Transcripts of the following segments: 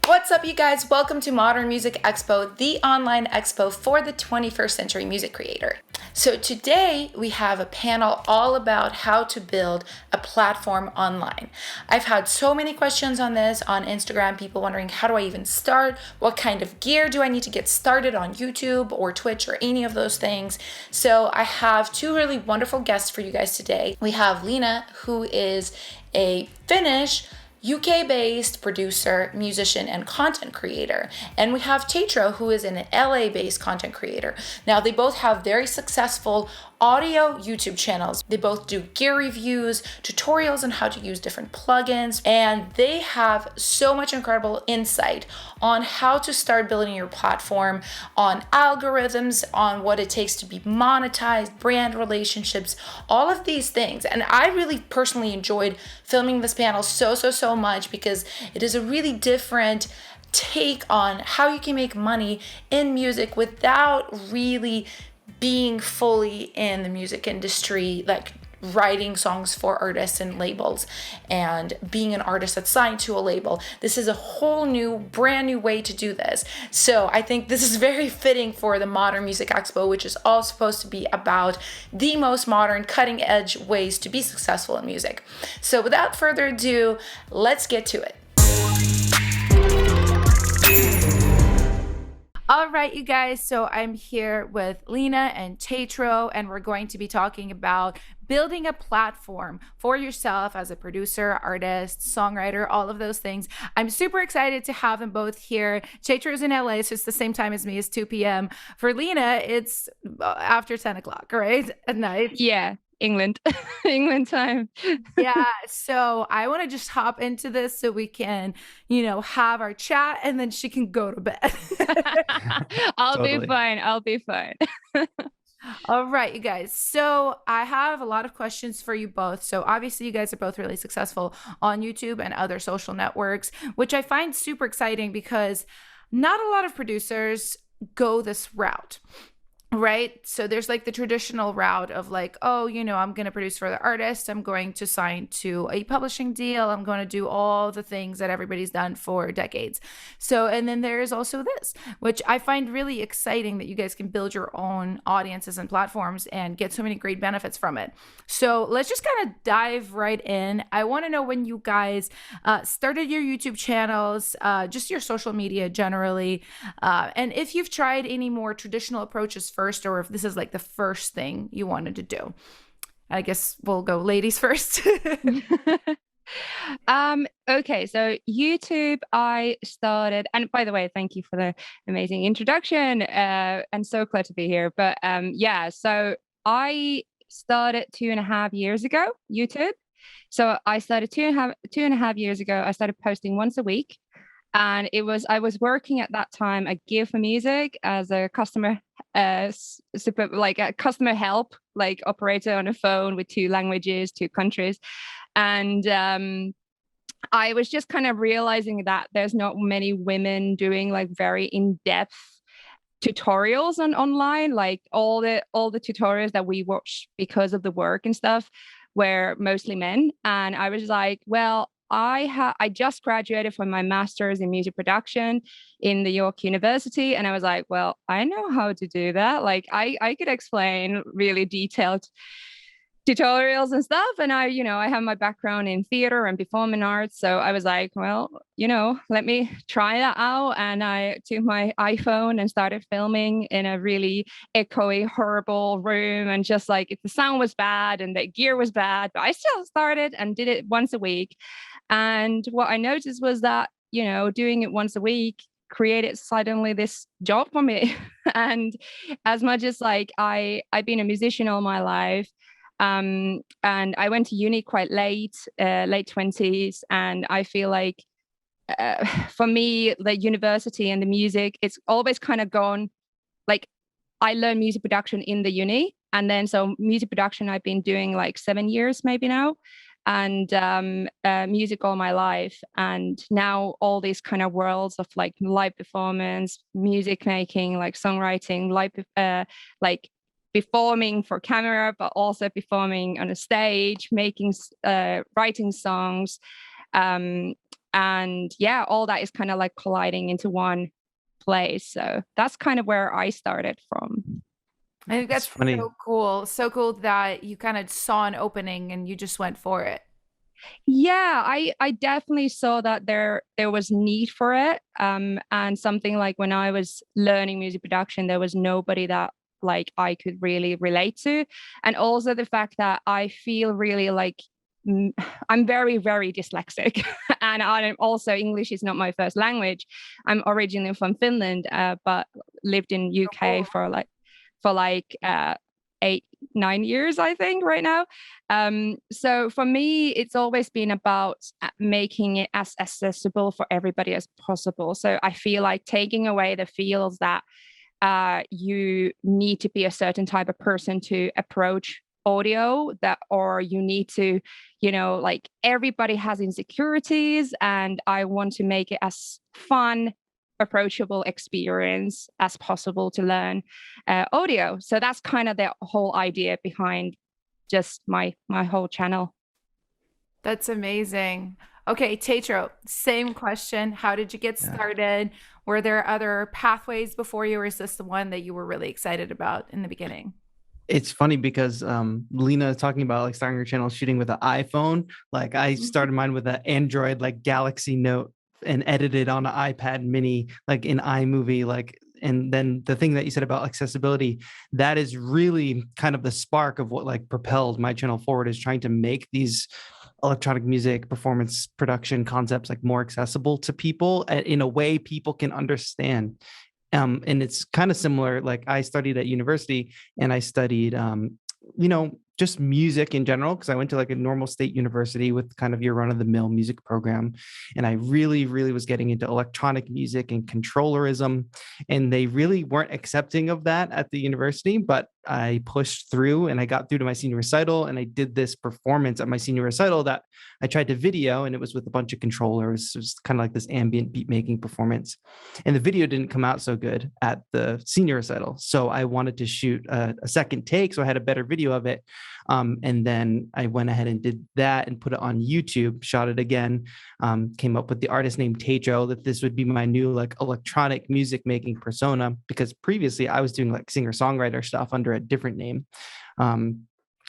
What's up, you guys? Welcome to Modern Music Expo, the online expo for the 21st century music creator. So today we have a panel all about how to build a platform online. I've had so many questions on this on Instagram, people wondering how do I even start? What kind of gear do I need to get started on YouTube or Twitch or any of those things? So I have two really wonderful guests for you guys today. We have Alina, who is a Finnish UK-based producer, musician, and content creator. And we have Tetro, who is an LA-based content creator. Now, they both have very successful audio YouTube channels. They both do gear reviews, tutorials on how to use different plugins, and they have so much incredible insight on how to start building your platform, on algorithms, on what it takes to be monetized, brand relationships, all of these things. And I really personally enjoyed filming this panel so much because it is a really different take on how you can make money in music without really being fully in the music industry, like writing songs for artists and labels and being an artist that's signed to a label. This is a whole new, brand new way to do this. So I think this is very fitting for the Modern Music Expo, which is all supposed to be about the most modern, cutting edge ways to be successful in music. So without further ado, let's get to it. All right, you guys, so I'm here with Alina and Tetro, and we're going to be talking about building a platform for yourself as a producer, artist, songwriter, all of those things. I'm super excited to have them both here. Tetro's in LA, so it's the same time as me, it's 2 p.m. For Alina, it's after 10 o'clock, right? At night. Yeah, England, England time. Yeah, so I want to just hop into this so we can, have our chat and then she can go to bed. I'll Totally. be fine. I'll be fine. All right, you guys. So I have a lot of questions for you both. So obviously you guys are both really successful on YouTube and other social networks, which I find super exciting because not a lot of producers go this route. Right. So there's like the traditional route of like, oh, I'm going to produce for the artist. I'm going to sign to a publishing deal. I'm going to do all the things that everybody's done for decades. So, and then there is also this, which I find really exciting that you guys can build your own audiences and platforms and get so many great benefits from it. So let's just kind of dive right in. I want to know when you guys started your YouTube channels, just your social media generally, and if you've tried any more traditional approaches first, or if this is like the first thing you wanted to do. I guess we'll go ladies first. Okay, so YouTube, I started, and by the way, thank you for the amazing introduction, and so glad to be here. But yeah, so I started 2.5 years ago, YouTube. So I started two and a half years ago. I started posting once a week. And I was working at that time at Gear for Music as a customer like a customer help like operator on a phone with 2 languages, 2 countries. And I was just kind of realizing that there's not many women doing like very in-depth tutorials online, like all the tutorials that we watch because of the work and stuff were mostly men. And I was like, well, I just graduated from my master's in music production in the York University, and I was like, well, I know how to do that. Like I could explain really detailed tutorials and stuff, and I have my background in theater and performing arts, so I was like, well, let me try that out. And I took my iPhone and started filming in a really echoey, horrible room, and just like if the sound was bad and the gear was bad, but I still started and did it once a week. And what I noticed was that doing it once a week created suddenly this job for me. And as much as like I've been a musician all my life, and I went to uni quite late 20s, and I feel like for me, the university and the music, it's always kind of gone like I learned music production in the uni, and then so music production I've been doing like 7 years maybe now, and music all my life. And now all these kind of worlds of like live performance, music making, like songwriting, like performing for camera, but also performing on a stage, writing songs, And yeah, all that is kind of like colliding into one place. So that's kind of where I started from. I think It's that's funny. so cool. So cool that you kind of saw an opening and you just went for it. Yeah, I definitely saw that there was need for it. And something like when I was learning music production, there was nobody that like I could really relate to. And also the fact that I feel really like I'm very, very dyslexic. And I'm also English is not my first language. I'm originally from Finland, but lived in UK for like 8, 9 years, I think, right now. So for me, it's always been about making it as accessible for everybody as possible. So I feel like taking away the feels that you need to be a certain type of person to approach audio, that or you need to, like everybody has insecurities, and I want to make it as fun, approachable experience as possible to learn audio. So that's kind of the whole idea behind just my whole channel. That's amazing. Okay, Tetro, same question. How did you get Yeah. started? Were there other pathways before you, or is this the one that you were really excited about in the beginning? It's funny because Lena is talking about like starting her channel shooting with an iPhone. Like I started mine with an Android like Galaxy Note and edited on an iPad mini, like in iMovie, like. And then the thing that you said about accessibility, that is really kind of the spark of what like propelled my channel forward, is trying to make these electronic music performance production concepts like more accessible to people in a way people can understand. And it's kind of similar. Like I studied at university and I studied, just music in general, because I went to like a normal state university with kind of your run of the mill music program. And I really, really was getting into electronic music and controllerism. And they really weren't accepting of that at the university, but I pushed through and I got through to my senior recital. And I did this performance at my senior recital that I tried to video, and it was with a bunch of controllers. It was kind of like this ambient beat making performance. And the video didn't come out so good at the senior recital. So I wanted to shoot a second take. So I had a better video of it. And then I went ahead and did that and put it on YouTube, shot it again, came up with the artist name Tejo, that this would be my new like electronic music making persona, because previously I was doing like singer-songwriter stuff under a different name.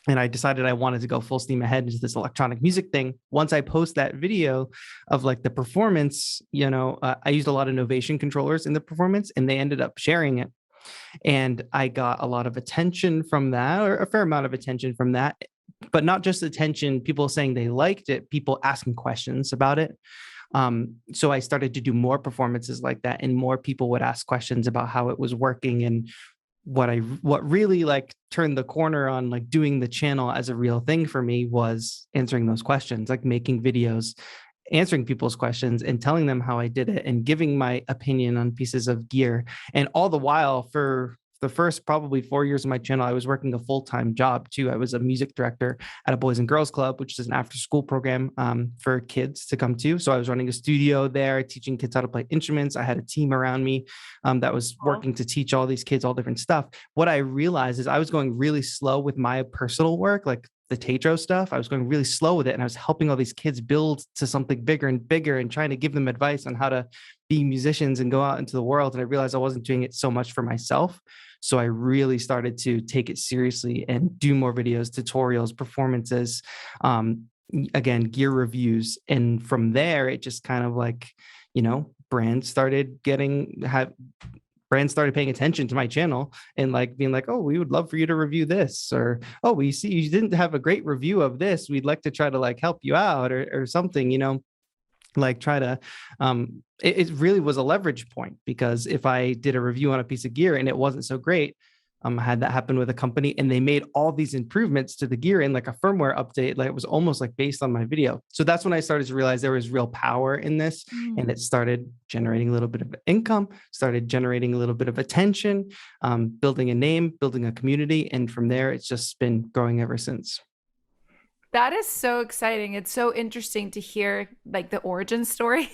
And I decided I wanted to go full steam ahead into this electronic music thing. Once I post that video of like the performance, I used a lot of Novation controllers in the performance, and they ended up sharing it. And I got a lot of attention from that, or a fair amount of attention from that, but not just attention, people saying they liked it, people asking questions about it. So I started to do more performances like that, and more people would ask questions about how it was working. And what really like turned the corner on like doing the channel as a real thing for me was answering those questions, like making videos, answering people's questions and telling them how I did it and giving my opinion on pieces of gear. And all the while, for the first probably 4 years of my channel, I was working a full-time job too. I was a music director at a Boys and Girls Club, which is an after-school program for kids to come to. So I was running a studio there, teaching kids how to play instruments. I had a team around me that was working to teach all these kids all different stuff. What I realized is I was going really slow with my personal work, like the Tetro stuff. I was going really slow with it, and I was helping all these kids build to something bigger and bigger, and trying to give them advice on how to be musicians and go out into the world. And I realized I wasn't doing it so much for myself. So I really started to take it seriously and do more videos, tutorials, performances, again, gear reviews. And from there, it just kind of like, brands started paying attention to my channel and like being like, oh, we would love for you to review this, or, oh, we see you didn't have a great review of this, we'd like to try to like help you out, or something, like try to, it really was a leverage point, because if I did a review on a piece of gear and it wasn't so great, I had that happen with a company, and they made all these improvements to the gear in like a firmware update. Like it was almost like based on my video. So that's when I started to realize there was real power in this. And it started generating a little bit of income, started generating a little bit of attention, building a name, building a community. And from there, it's just been growing ever since. That is so exciting. It's so interesting to hear like the origin story.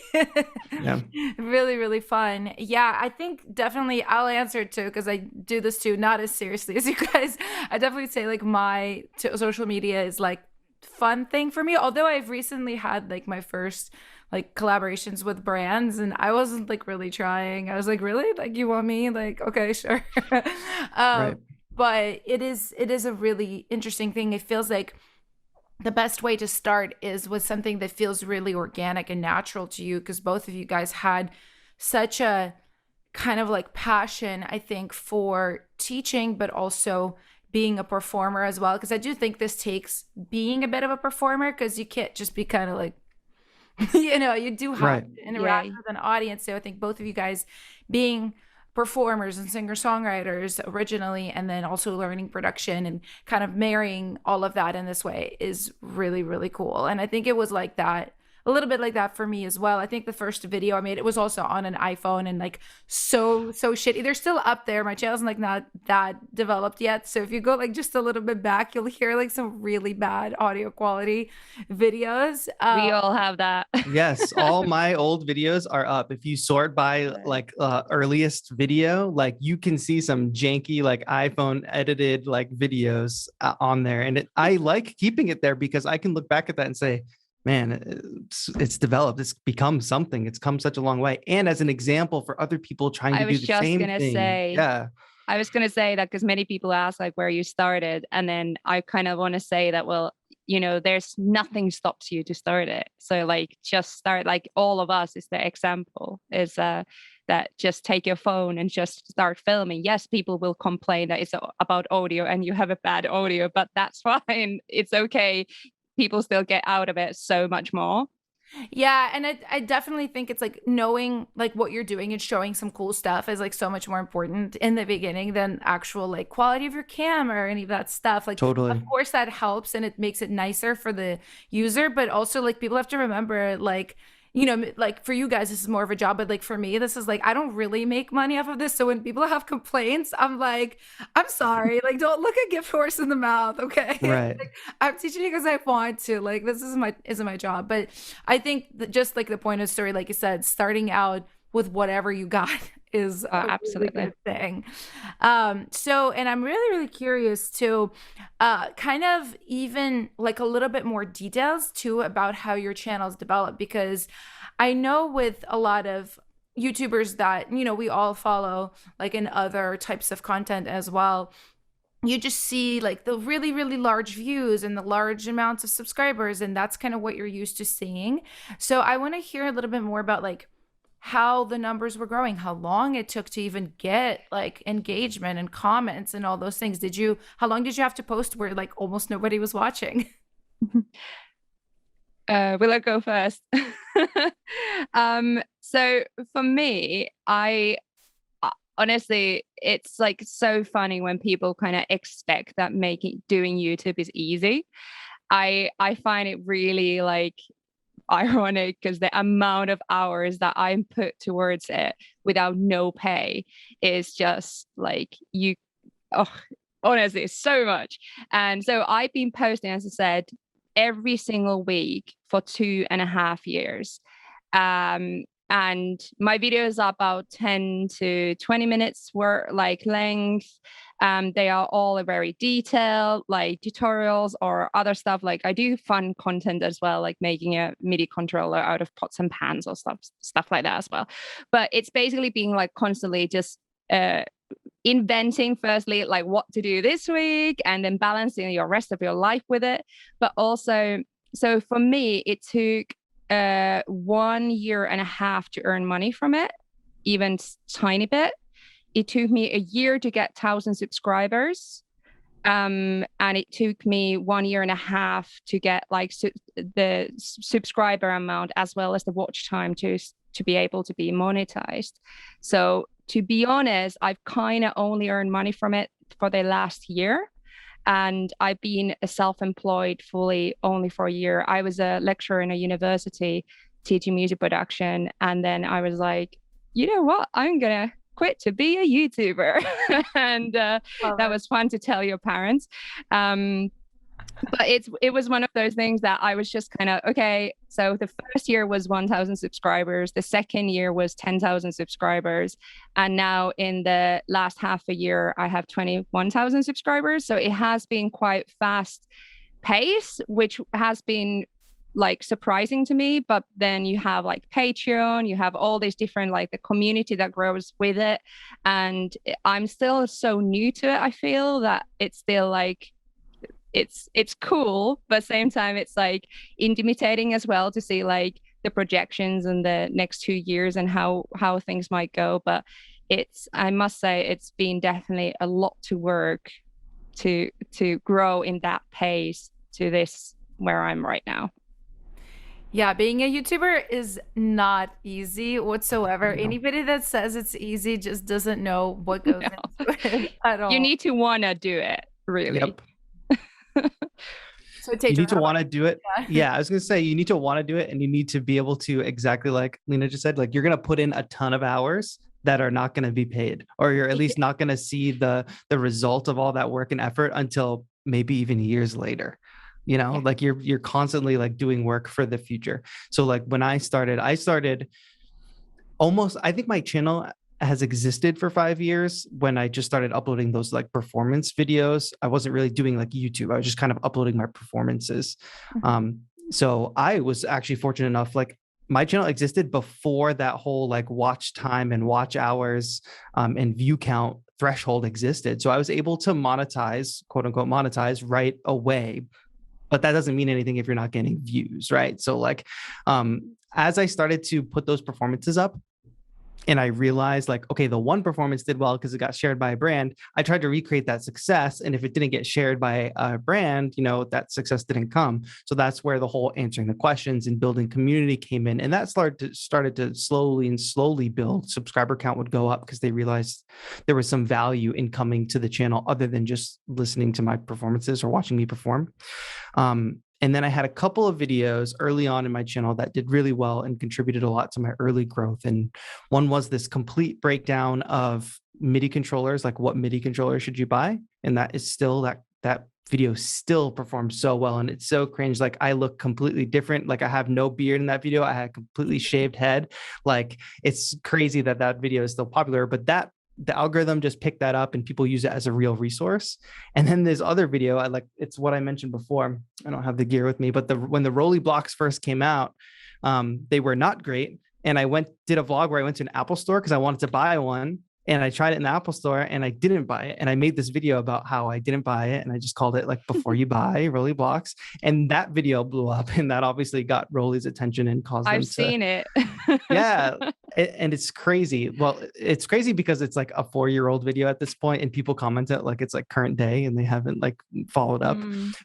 Yeah. Really, really fun. Yeah, I think definitely I'll answer it too, because I do this too, not as seriously as you guys. I definitely say like my social media is like fun thing for me. Although I've recently had like my first like collaborations with brands, and I wasn't like really trying. I was like, really? Like, you want me? Like, okay, sure. Right. But it is a really interesting thing. It feels like the best way to start is with something that feels really organic and natural to you, because both of you guys had such a kind of like passion, I think, for teaching, but also being a performer as well. Because I do think this takes being a bit of a performer, because you can't just be kind of like, you do have to interact with an audience. So I think both of you guys being performers and singer-songwriters originally, and then also learning production and kind of marrying all of that in this way is really, really cool. And I think it was like that, a little bit like that for me as well. I think the first video I made, it was also on an iPhone, and like so shitty. They're still up there. My channel's like not that developed yet. So if you go like just a little bit back, you'll hear like some really bad audio quality videos. We all have that. Yes, all my old videos are up. If you sort by like earliest video, like you can see some janky like iPhone edited like videos on there. And I like keeping it there because I can look back at that and say, man, it's developed. It's become something. It's come such a long way. And as an example for other people trying to do the same thing. I was going to say that because many people ask like where you started. And then I kind of want to say that, well, there's nothing stops you to start it. So like just start, like all of us is the example is that just take your phone and just start filming. Yes, people will complain that it's about audio and you have a bad audio, but that's fine. It's okay. People still get out of it so much more. Yeah, and I definitely think it's like knowing like what you're doing and showing some cool stuff is like so much more important in the beginning than actual like quality of your camera or any of that stuff. Like, totally. Of course that helps and it makes it nicer for the user, but also like people have to remember like, like for you guys, this is more of a job, but like for me, this is like, I don't really make money off of this. So when people have complaints, I'm like, I'm sorry, like, don't look a gift horse in the mouth. Okay. Right. Like, I'm teaching you because I want to, like, this isn't my job. But I think that just like the point of the story, like you said, starting out with whatever you got is absolutely a good thing. And I'm really, really curious to kind of even like a little bit more details too about how your channel's developed, because I know with a lot of YouTubers that, we all follow like in other types of content as well, you just see like the really, really large views and the large amounts of subscribers. And that's kind of what you're used to seeing. So I want to hear a little bit more about like how the numbers were growing, how long it took to even get like engagement and comments and all those things. How long did you have to post where like almost nobody was watching? Will I go first? So for me, I honestly, it's like so funny when people kind of expect that doing YouTube is easy. I find it really like ironic because the amount of hours that I put towards it without no pay is just like honestly so much. And so I've been posting, as I said, every single week for 2.5 years. And my videos are about 10 to 20 minutes like length. They are all very detailed, like tutorials or other stuff. Like I do fun content as well, like making a MIDI controller out of pots and pans or stuff like that as well. But it's basically being like constantly just inventing firstly like what to do this week and then balancing your rest of your life with it. But also, so for me, it took 1.5 years to earn money from it, even tiny bit. It took me a year to get 1,000 subscribers. And it took me 1.5 years to get like the subscriber amount as well as the watch time to be able to be monetized. So to be honest, I've kind of only earned money from it for the last year. And I've been self-employed fully only for a year. I was a lecturer in a university teaching music production. And then I was like, you know what? I'm going to quit to be a YouTuber. And that was fun to tell your parents. But it was one of those things that I was just kind of, okay, so the first year was 1,000 subscribers. The second year was 10,000 subscribers. And now in the last half a year, I have 21,000 subscribers. So it has been quite fast pace, which has been like surprising to me. But then you have like Patreon, you have all these different, like the community that grows with it. And I'm still so new to it. I feel that it's still like, it's cool, but same time it's like intimidating as well to see like the projections in the next 2 years and how things might go. But I must say it's been definitely a lot to work to grow in that pace to this where I'm right now. Yeah, being a YouTuber is not easy whatsoever. No. Anybody that says it's easy just doesn't know what goes into it at all. You need to want to do it, really. Yep. So take You need to want to do it. Yeah, I was going to say, you need to want to do it, and you need to be able to, exactly like Lina just said, like you're going to put in a ton of hours that are not going to be paid, or you're at least not going to see the result of all that work and effort until maybe even years later. You know, like you're constantly like doing work for the future. So like when I started almost, I think my channel has existed for 5 years when I just started uploading those like performance videos. I wasn't really doing like YouTube. I was just kind of uploading my performances. So I was actually fortunate enough, like my channel existed before that whole like watch time and watch hours and view count threshold existed. So I was able to monetize, quote unquote, monetize right away. But that doesn't mean anything if you're not getting views, right? So like, as I started to put those performances up, and I realized like, okay, the one performance did well because it got shared by a brand. I tried to recreate that success. And if it didn't get shared by a brand, you know, that success didn't come. So that's where the whole answering the questions and building community came in. And that started to slowly build. Subscriber count would go up because they realized there was some value in coming to the channel other than just listening to my performances or watching me perform. And then I had a couple of videos early on in my channel that did really well and contributed a lot to my early growth. And one was this complete breakdown of MIDI controllers, like what MIDI controller should you buy? And that is still that video still performs so well. And it's so cringe. Like I look completely different. Like I have no beard in that video. I had a completely shaved head. Like it's crazy that video is still popular, but the algorithm just picked that up and people use it as a real resource. And then this other video, it's what I mentioned before. I don't have the gear with me, but when the Rolly blocks first came out, they were not great. And I did a vlog where I went to an Apple store because I wanted to buy one. And I tried it in the Apple store and I didn't buy it. And I made this video about how I didn't buy it. And I just called it like before you buy Rolly blocks. And that video blew up. And that obviously got Rolly's attention and caused them to... I've seen it. Yeah. And it's crazy. Well, it's crazy because it's like a 4-year-old video at this point and people comment it like it's like current day and they haven't like followed up.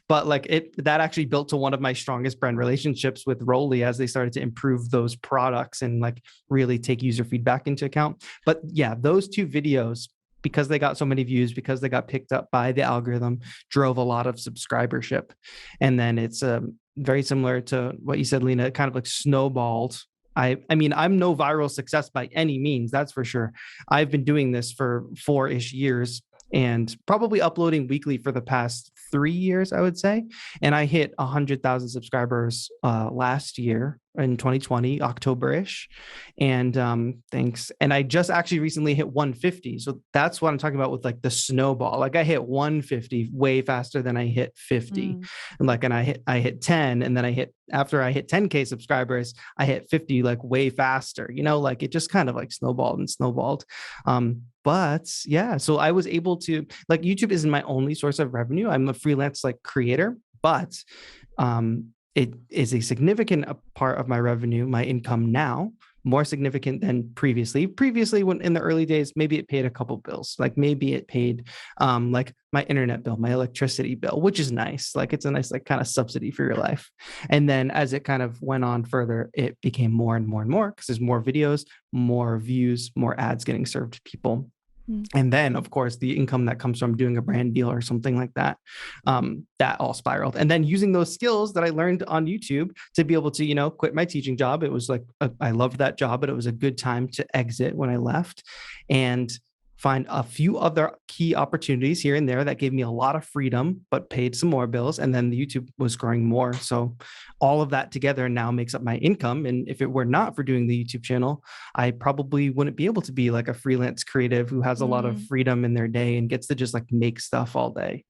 But like that actually built to one of my strongest brand relationships with Rolly as they started to improve those products and like really take user feedback into account. But yeah, those 2 videos, because they got so many views, because they got picked up by the algorithm, drove a lot of subscribership. And then it's very similar to what you said, Lina, kind of like snowballed. I mean, I'm no viral success by any means, that's for sure. I've been doing this for 4-ish years and probably uploading weekly for the past 3 years, I would say. And I hit 100,000 subscribers last year in 2020, October-ish. And thanks. And I just actually recently hit 150. So that's what I'm talking about with like the snowball. Like I hit 150 way faster than I hit 50. And I hit 10. And then after I hit 10K subscribers, I hit 50 like way faster, you know, like it just kind of like snowballed. But yeah, so I was able to, like, YouTube isn't my only source of revenue. I'm a freelance like creator, but it is a significant part of my revenue, my income now, more significant than previously. Previously, when in the early days, maybe it paid a couple bills, like maybe it paid like my internet bill, my electricity bill, which is nice. Like it's a nice like kind of subsidy for your life. And then as it kind of went on further, it became more and more and more because there's more videos, more views, more ads getting served to people. And then, of course, the income that comes from doing a brand deal or something like that, that all spiraled. And then using those skills that I learned on YouTube to be able to, you know, quit my teaching job. It was like, I loved that job, but it was a good time to exit when I left and find a few other key opportunities here and there that gave me a lot of freedom, but paid some more bills. And then the YouTube was growing more. So all of that together now makes up my income. And if it were not for doing the YouTube channel, I probably wouldn't be able to be like a freelance creative who has a lot of freedom in their day and gets to just like make stuff all day.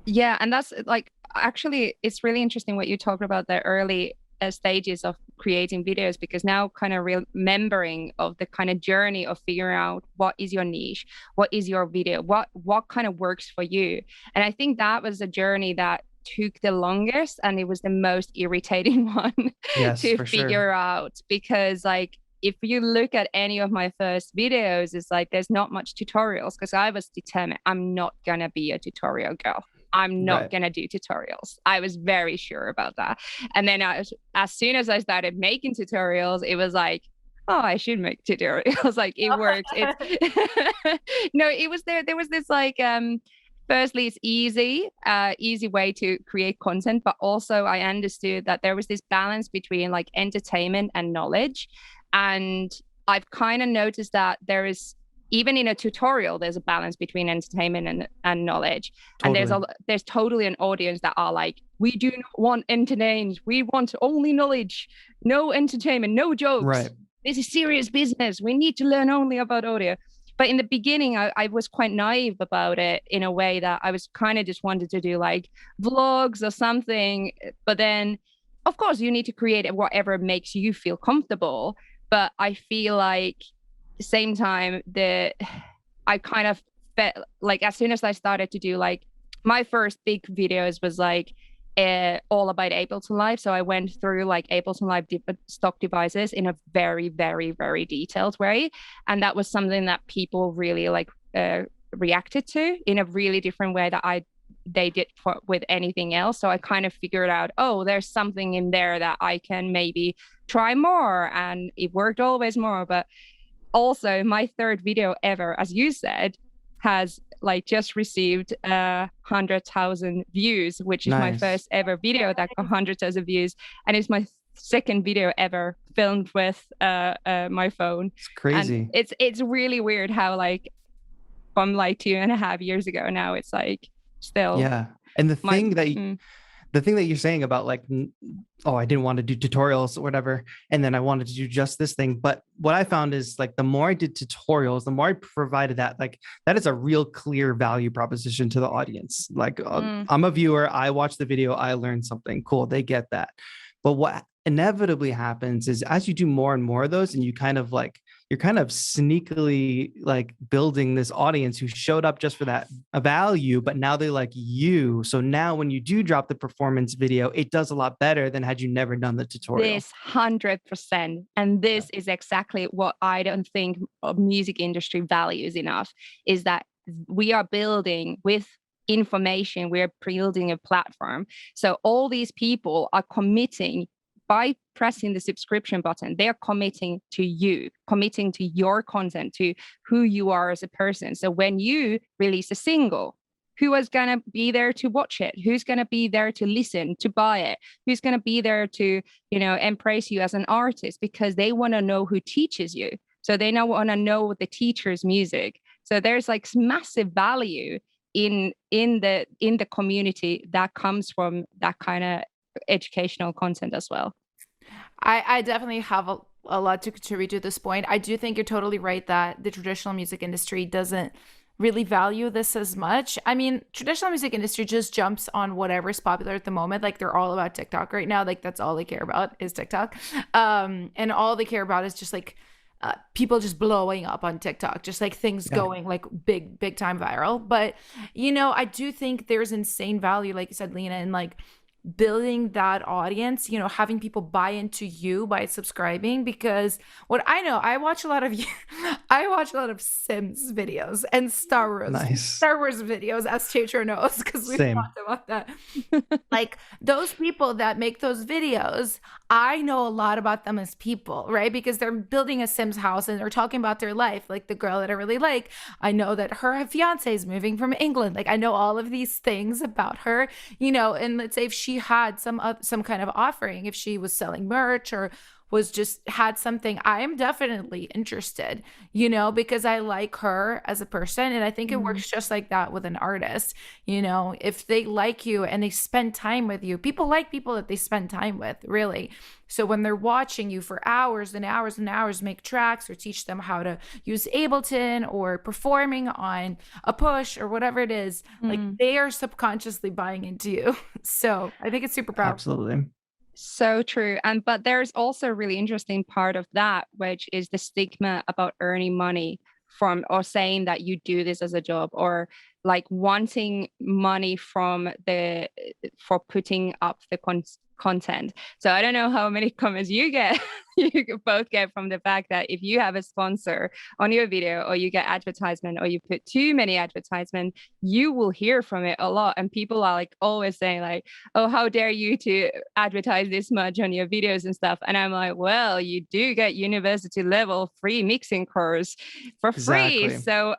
Yeah. And that's like, actually, it's really interesting what you talked about the early stages of creating videos, because now kind of remembering of the kind of journey of figuring out what is your niche, what is your video, what kind of works for you. And I think that was a journey that took the longest, and it was the most irritating one Yes, to for figure sure. out, because like if you look at any of my first videos, it's like there's not much tutorials, because I was determined I'm not gonna be a tutorial girl. I'm not Right. gonna do tutorials. I was very sure about that. And then as soon as I started making tutorials, it was like, oh, I should make tutorials. Like it works. It's no, it was there was this like firstly, it's easy way to create content, but also I understood that there was this balance between like entertainment and knowledge. And I've kind of noticed that there is, even in a tutorial, there's a balance between entertainment and knowledge. Totally. And there's totally an audience that are like, we do not want entertainment. We want only knowledge, no entertainment, no jokes. Right. This is serious business. We need to learn only about audio. But in the beginning, I was quite naive about it, in a way that I was kind of just wanted to do like vlogs or something. But then, of course, you need to create whatever makes you feel comfortable. But I feel like at the same time, I kind of felt like as soon as I started to do like my first big videos was like all about Ableton Live. So I went through like Ableton Live stock devices in a very, very, very detailed way. And that was something that people really like reacted to in a really different way that they did with anything else. So I kind of figured out, oh, there's something in there that I can maybe try more. And it worked always more. But also my third video ever, as you said, has like just received 100,000 views, which is Nice. my first ever video that got 100,000 views. And it's my second video ever filmed with my phone. It's crazy. And it's really weird how like from like 2.5 years ago now, it's like still. Yeah. And the thing that you're saying about like, oh, I didn't want to do tutorials or whatever, and then I wanted to do just this thing. But what I found is like, the more I did tutorials, the more I provided that, like, that is a real clear value proposition to the audience. Like I'm a viewer, I watch the video, I learned something cool. They get that. But what inevitably happens is as you do more and more of those, and you're kind of sneakily like building this audience who showed up just for that value, but now they like you. So now when you do drop the performance video, it does a lot better than had you never done the tutorial. This 100%. And this is exactly what I don't think music industry values enough, is that we are building with information, we're building a platform. So all these people are committing by pressing the subscription button. They're committing to you, committing to your content, to who you are as a person. So when you release a single, who is going to be there to watch it? Who's going to be there to listen, to buy it? Who's going to be there to, embrace you as an artist? Because they want to know who teaches you. So they now want to know the teacher's music. So there's like massive value in the community that comes from that kind of educational content as well. I definitely have a lot to contribute to this point. I do think you're totally right that the traditional music industry doesn't really value this as much. I mean, traditional music industry just jumps on whatever's popular at the moment. Like they're all about TikTok right now. Like that's all they care about is TikTok. And all they care about is just like people just blowing up on TikTok, just like things going like big time viral. But, I do think there's insane value, like you said, Lena, in like building that audience, having people buy into you by subscribing. Because what I know, I watch a lot of Sims videos and Star Wars videos, as Teacher knows, because we've talked about that. Like those people that make those videos, I know a lot about them as people, right? Because they're building a Sims house and they're talking about their life. Like the girl that I really like, I know that her fiance is moving from England. Like I know all of these things about her, and let's say if she had some kind of offering, if she was selling merch or was just had something, I am definitely interested, you know, because I like her as a person. And I think it works just like that with an artist. You know, if they like you and they spend time with you, people like people that they spend time with, really. So when they're watching you for hours and hours and hours make tracks or teach them how to use Ableton or performing on a push or whatever it is, like they are subconsciously buying into you. So I think it's super powerful. Absolutely. So true. And but there's also a really interesting part of that, which is the stigma about earning money from, or saying that you do this as a job, or like wanting money from the for putting up the content. So I don't know how many comments you get, you both get from the fact that if you have a sponsor on your video, or you get advertisement, or you put too many advertisement, you will hear from it a lot. And people are like always saying like, oh, how dare you to advertise this much on your videos and stuff. And I'm like, well, you do get university level free mixing course for free. Exactly. So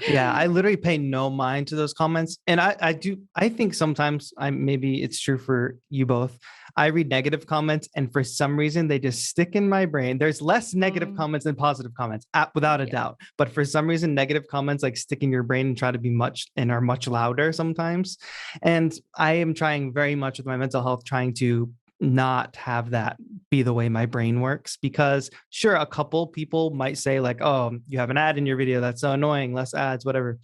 yeah, I literally pay no mind to those comments. And I think sometimes maybe it's true for you both. I read negative comments and for some reason they just stick in my brain. There's less negative comments than positive comments, without a doubt. But for some reason, negative comments like stick in your brain and try to be are much louder sometimes. And I am trying very much with my mental health, trying to not have that be the way my brain works, because sure, a couple people might say like, oh, you have an ad in your video, that's so annoying, less ads, whatever.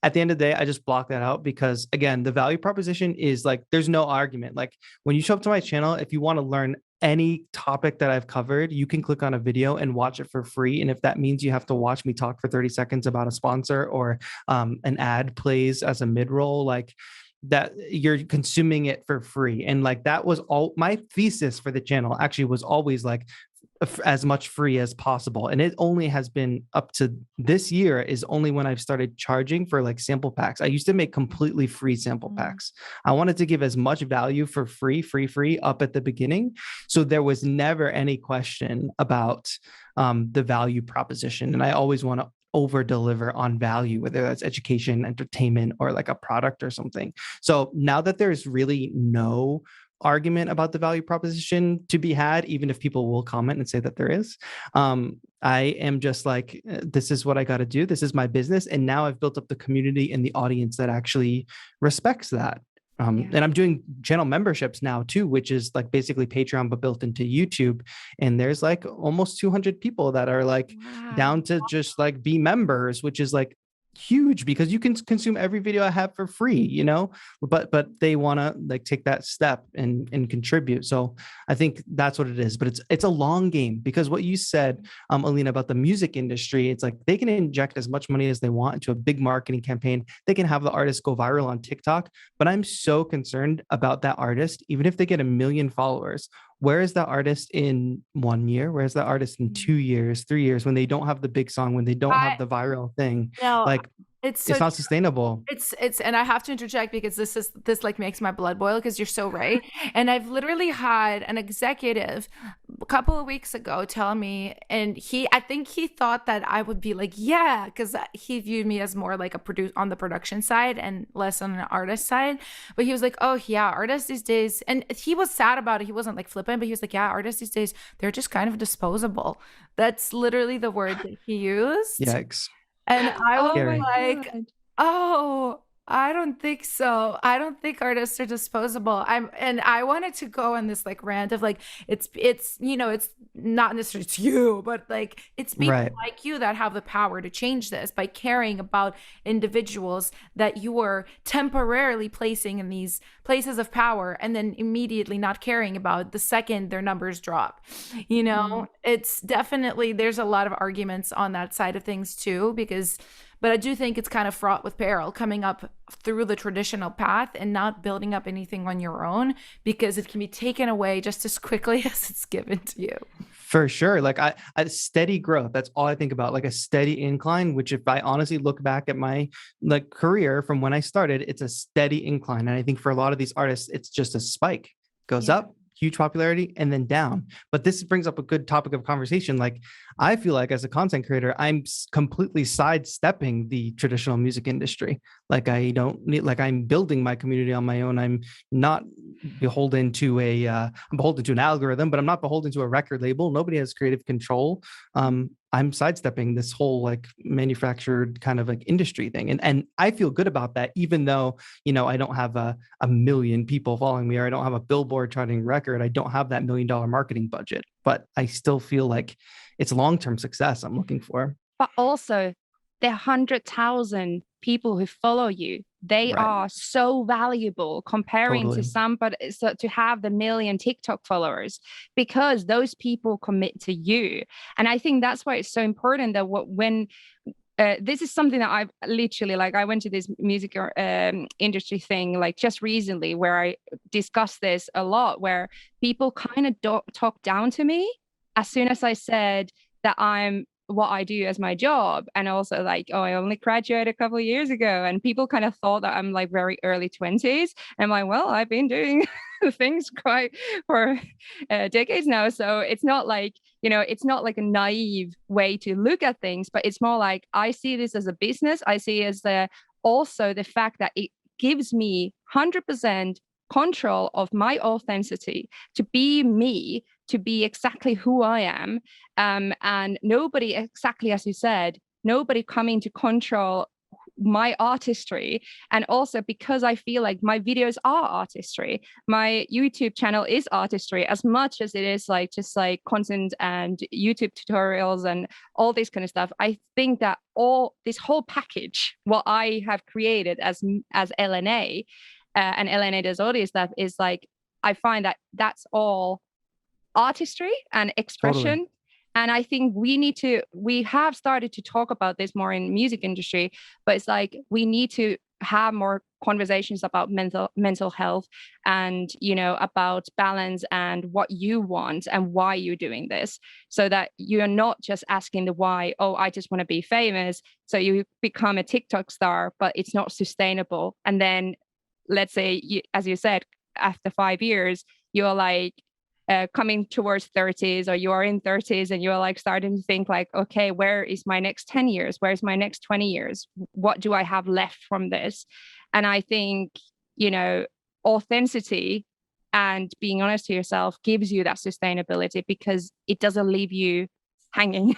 At the end of the day, I just block that out, because again, the value proposition is like, there's no argument. Like when you show up to my channel, if you want to learn any topic that I've covered, you can click on a video and watch it for free. And if that means you have to watch me talk for 30 seconds about a sponsor, or an ad plays as a mid-roll, like that, you're consuming it for free. And like, that was all my thesis for the channel, actually was always like as much free as possible. And it only has been up to this year is only when I've started charging for like sample packs. I used to make completely free sample packs. I wanted to give as much value for free up at the beginning. So there was never any question about the value proposition. And I always want to over deliver on value, whether that's education, entertainment, or like a product or something. So now that there's really no argument about the value proposition to be had, even if people will comment and say that there is, I am just like, this is what I got to do. This is my business. And now I've built up the community and the audience that actually respects that. And I'm doing channel memberships now too, which is like basically Patreon, but built into YouTube. And there's like almost 200 people that are like down to just like be members, which is like huge, because you can consume every video I have for free, you know, but they want to like take that step and contribute. So I think that's what it is, but it's a long game, because what you said, Alina, about the music industry, it's like they can inject as much money as they want into a big marketing campaign. They can have the artist go viral on TikTok, but I'm so concerned about that artist, even if they get 1 million followers. Where is the artist in 1 year? Where's the artist in 2 years, 3 years, when they don't have the big song, when they don't have the viral thing? No, like it's not sustainable. It's and I have to interject, because this like makes my blood boil, because you're so right. And I've literally had an executive a couple of weeks ago tell me, and I think he thought that I would be like, yeah, because he viewed me as more like on the production side and less on an artist side. But he was like, oh yeah, artists these days, and he was sad about it. He wasn't like flippant, but he was like, yeah, artists these days, they're just kind of disposable. That's literally the word that he used. Yikes. And I was Scary. like, oh, I don't think so. I don't think artists are disposable. And I wanted to go on this like rant of like, it's you know, it's not necessarily it's you, but like it's people like you that have the power to change this by caring about individuals that you are temporarily placing in these places of power, and then immediately not caring about the second their numbers drop. You know, it's definitely, there's a lot of arguments on that side of things too, but I do think it's kind of fraught with peril coming up through the traditional path and not building up anything on your own, because it can be taken away just as quickly as it's given to you. For sure. Like a steady growth. That's all I think about, like a steady incline, which if I honestly look back at my like career from when I started, it's a steady incline. And I think for a lot of these artists, it's just a spike, goes up, huge popularity, and then down. But this brings up a good topic of conversation. Like, I feel like as a content creator, I'm completely sidestepping the traditional music industry. Like, I don't need, like, I'm building my community on my own. I'm not beholden to I'm beholden to an algorithm, but I'm not beholden to a record label. Nobody has creative control. I'm sidestepping this whole like manufactured kind of like industry thing. And I feel good about that, even though, I don't have a million people following me, or I don't have a Billboard charting record. I don't have that $1 million marketing budget, but I still feel like it's long-term success I'm looking for. But also the 100,000 people who follow you, they Right. are so valuable comparing Totally. to somebody. So to have the million TikTok followers, because those people commit to you. And I think that's why it's so important that when this is something that I've literally, like, I went to this music industry thing like just recently where I discussed this a lot, where people kind of talk down to me as soon as I said that I'm what I do as my job. And also like, oh, I only graduated a couple of years ago. And people kind of thought that I'm like very early 20s. And I'm like, well, I've been doing things quite for decades now. So it's not like, it's not like a naive way to look at things, but it's more like I see this as a business. I see it as also the fact that it gives me 100% control of my authenticity, to be me, to be exactly who I am. And nobody, exactly as you said, nobody coming to control my artistry. And also because I feel like my videos are artistry, my YouTube channel is artistry as much as it is like just like content and YouTube tutorials and all this kind of stuff. I think that all this whole package, what I have created as LNA, and LNA does all this stuff, is like, I find that that's all artistry and expression. Totally. And I think we have started to talk about this more in music industry, but it's like we need to have more conversations about mental health and, about balance and what you want and why you're doing this, so that you're not just asking the why, oh, I just want to be famous. So you become a TikTok star, but it's not sustainable. And then let's say, as you said, after 5 years, you're like, coming towards 30s, or you are in 30s, and you're like starting to think like, okay, where is my next 10 years? Where's my next 20 years? What do I have left from this? And I think, authenticity and being honest to yourself gives you that sustainability, because it doesn't leave you hanging,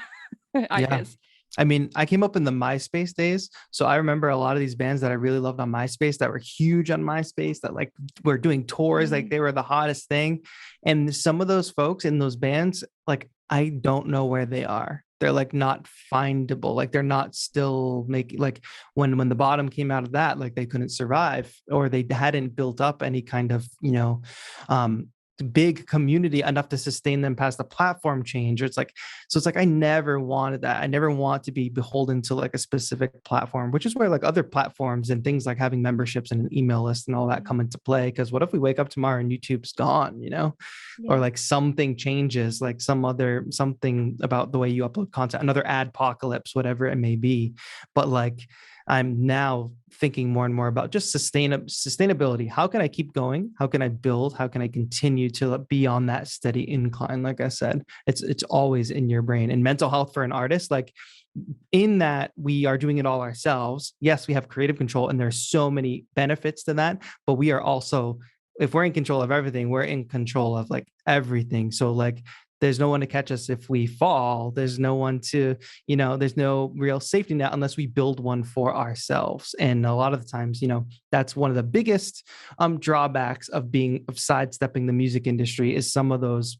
I guess. I mean, I came up in the MySpace days. So I remember a lot of these bands that I really loved on MySpace, that were huge on MySpace, that like were doing tours, like they were the hottest thing. And some of those folks in those bands, like, I don't know where they are. They're like not findable. Like they're not still making, like when the bottom came out of that, like they couldn't survive, or they hadn't built up any kind of, big community enough to sustain them past the platform change. It's like I never wanted that. I never want to be beholden to like a specific platform, which is where like other platforms and things like having memberships and an email list and all that come into play. Because what if we wake up tomorrow and YouTube's gone, or like something changes, like something about the way you upload content, another adpocalypse, whatever it may be. But like, I'm now thinking more and more about just sustainability. How can I keep going? How can I build? How can I continue to be on that steady incline? Like I said, it's always in your brain. And mental health for an artist, like in that we are doing it all ourselves. Yes, we have creative control, and there's so many benefits to that, but we are also, if we're in control of everything, we're in control of like everything. So like, there's no one to catch us if we fall. There's no one to, there's no real safety net unless we build one for ourselves. And a lot of the times, that's one of the biggest drawbacks of sidestepping the music industry, is some of those,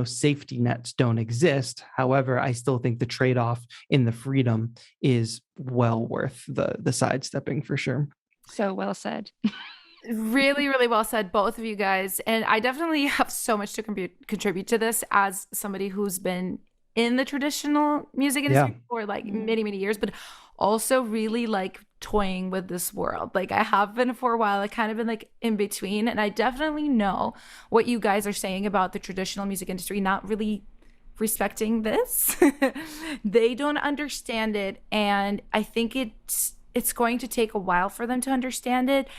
safety nets don't exist. However, I still think the trade-off in the freedom is well worth the sidestepping for sure. So well said. Really, really well said, both of you guys. And I definitely have so much to contribute to this as somebody who's been in the traditional music industry for like many, many years, but also really like toying with this world. Like I have been for a while. I kind of been like in between. And I definitely know what you guys are saying about the traditional music industry not really respecting this. They don't understand it. And I think it's going to take a while for them to understand it.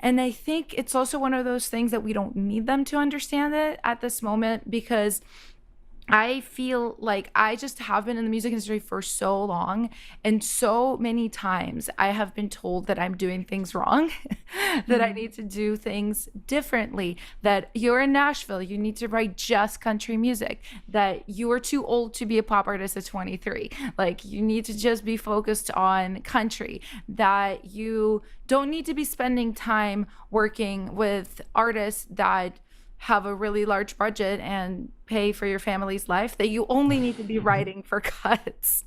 And I think it's also one of those things that we don't need them to understand it at this moment, because I feel like I just have been in the music industry for so long, and so many times I have been told that I'm doing things wrong, that I need to do things differently, that you're in Nashville, you need to write just country music, that you are too old to be a pop artist at 23. Like, you need to just be focused on country, that you don't need to be spending time working with artists that have a really large budget and pay for your family's life, that you only need to be writing for cuts.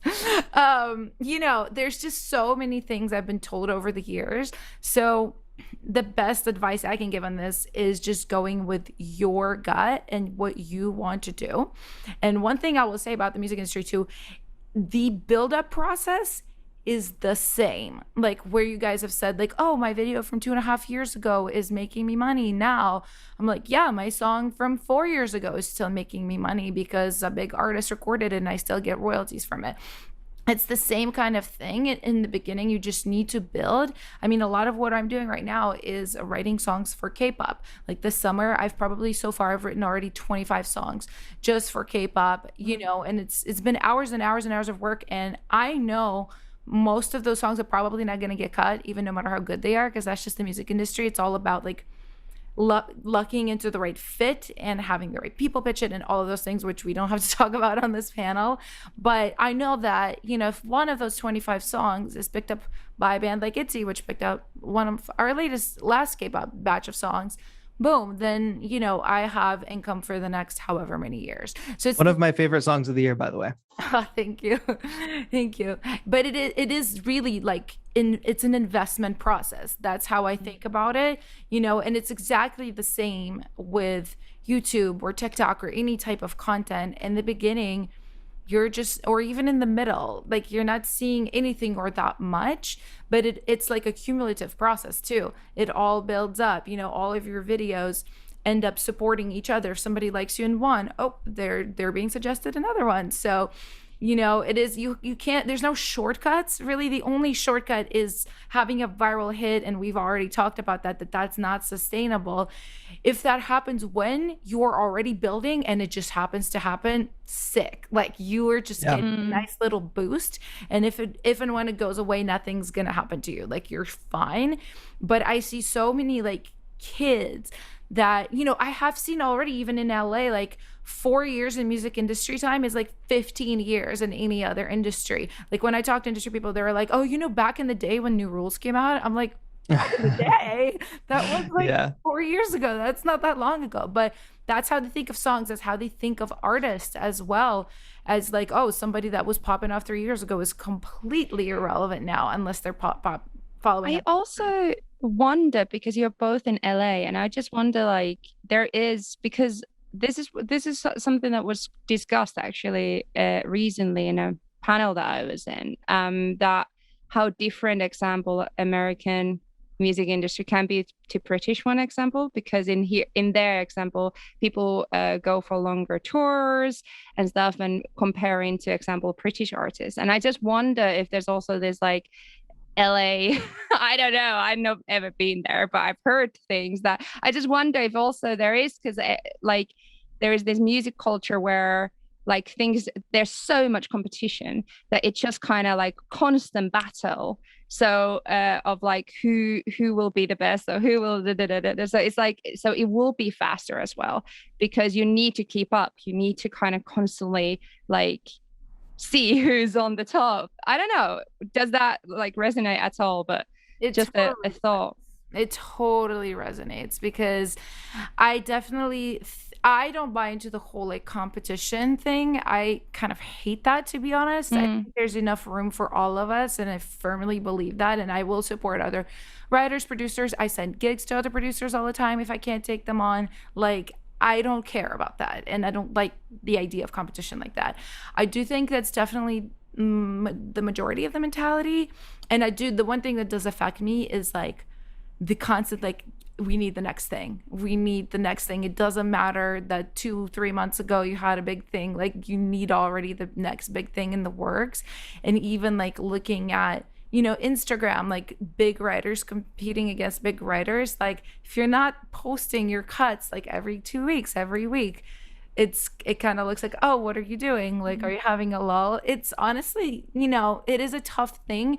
There's just so many things I've been told over the years. So the best advice I can give on this is just going with your gut and what you want to do. And one thing I will say about the music industry too, the build-up process is the same. Like, where you guys have said, like, oh, my video from 2.5 years ago is making me money now. I'm like, yeah, my song from 4 years ago is still making me money because a big artist recorded it and I still get royalties from it. It's the same kind of thing. In the beginning, you just need to build. I mean, a lot of what I'm doing right now is writing songs for K-pop. Like, this summer, I've written already 25 songs just for K-pop, and it's been hours and hours and hours of work. And I know most of those songs are probably not going to get cut, even no matter how good they are, because that's just the music industry. It's all about like lucking into the right fit and having the right people pitch it and all of those things, which we don't have to talk about on this panel. But I know that, if one of those 25 songs is picked up by a band like ITZY, which picked up one of our last K-pop batch of songs, boom, then, I have income for the next however many years. So it's one of my favorite songs of the year, by the way. Thank you. Thank you. But it is really like it's an investment process. That's how I think about it, and it's exactly the same with YouTube or TikTok or any type of content. In the beginning, you're just, or even in the middle, like, you're not seeing anything or that much, but it's like a cumulative process too. It all builds up, all of your videos end up supporting each other. If somebody likes you in one, they're being suggested another one. So, it is, you can't, there's no shortcuts really. The only shortcut is having a viral hit. And we've already talked about that's not sustainable. If that happens when you're already building and it just happens to happen, sick. Like, you are just getting a nice little boost. And if and when it goes away, nothing's going to happen to you. Like, you're fine. But I see so many like kids that, I have seen already, even in LA, like 4 years in music industry time is like 15 years in any other industry. Like, when I talk to industry people, they were like, oh, back in the day when New Rules came out, I'm like, back in the day? That was like 4 years ago. That's not that long ago. But that's how they think of songs. That's how they think of artists as well, as like, oh, somebody that was popping off 3 years ago is completely irrelevant now unless they're pop following. I also wonder, because you're both in LA, and I just wonder, like, because this is something that was discussed actually recently in a panel that I was in, that how different example American music industry can be to British one example, because in their example, people go for longer tours and stuff, and comparing to example British artists. And I just wonder if there's also this like LA, I don't know, I've not ever been there, but I've heard things that I just wonder if also there is, because like there is this music culture where like there's so much competition that it's just kind of like constant battle. So of like who will be the best, or who will so it's like, so it will be faster as well, because you need to keep up. You need to kind of constantly like see who's on the top. I don't know, does that like resonate at all? But it's just a thought. It totally resonates, because I definitely I don't buy into the whole like competition thing. I kind of hate that, to be honest. I think there's enough room for all of us, and I firmly believe that. And I will support other writers, producers. I send gigs to other producers all the time if I can't take them on. Like, I don't care about that, and I don't like the idea of competition like that. I do think that's definitely the majority of the mentality. And the one thing that does affect me is like the constant like, we need the next thing. We need the next thing. It doesn't matter that 2-3 months ago you had a big thing. Like, you need already the next big thing in the works. And even like looking at Instagram, like big writers competing against big writers. Like if you're not posting your cuts like every 2 weeks, every week, it kind of looks like, oh, what are you doing? Like, are you having a lull? It's honestly, it is a tough thing.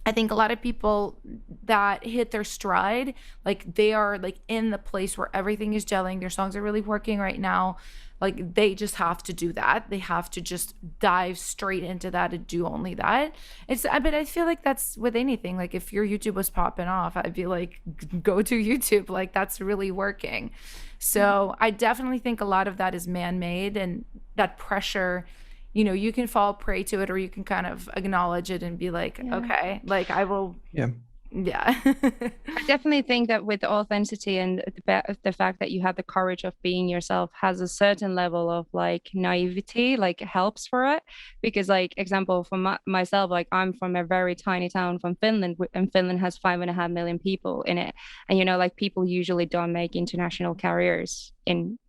I think a lot of people that hit their stride, like they are like in the place where everything is gelling, their songs are really working right now. Like they just have to do that. They have to just dive straight into that and do only that. But I feel like that's with anything. Like if your YouTube was popping off, I'd be like, go to YouTube. Like that's really working. So I definitely think a lot of that is man-made, and that pressure, you can fall prey to it, or you can kind of acknowledge it and be like, okay, like I will. Yeah. I definitely think that with authenticity and the fact that you have the courage of being yourself has a certain level of like naivety, like helps for it. Because like example for myself, like I'm from a very tiny town from Finland, and Finland has 5.5 million people in it. And like people usually don't make international careers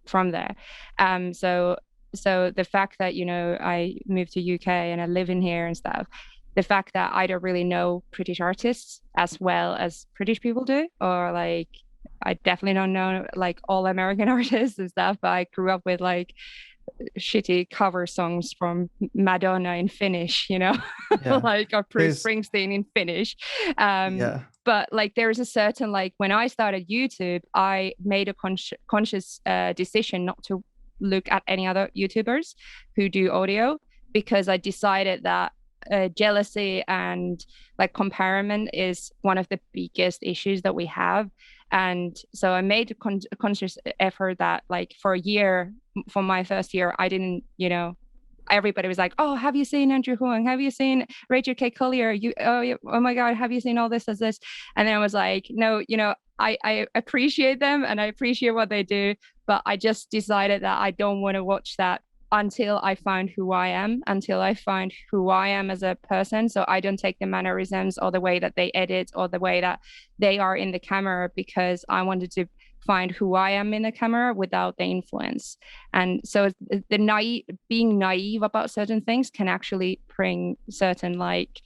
from there. So the fact that I moved to UK and I live in here and stuff, the fact that I don't really know British artists as well as British people do, or like I definitely don't know like all American artists and stuff, but I grew up with like shitty cover songs from Madonna in Finnish, like or Bruce Springsteen in Finnish. But like there's a certain, like when I started YouTube, I made a conscious decision not to look at any other YouTubers who do audio, because I decided that jealousy and like comparison is one of the biggest issues that we have. And so I made a conscious effort that like for a year, for my first year, I didn't, everybody was like, oh, have you seen Andrew Huang? Have you seen Rachel K. Collier? Oh my God, have you seen all this as this? And then I was like, no, I appreciate them and I appreciate what they do, but I just decided that I don't want to watch that until I find who I am, as a person. So I don't take the mannerisms or the way that they edit or the way that they are in the camera, because I wanted to find who I am in the camera without the influence. And so being naive about certain things can actually bring certain like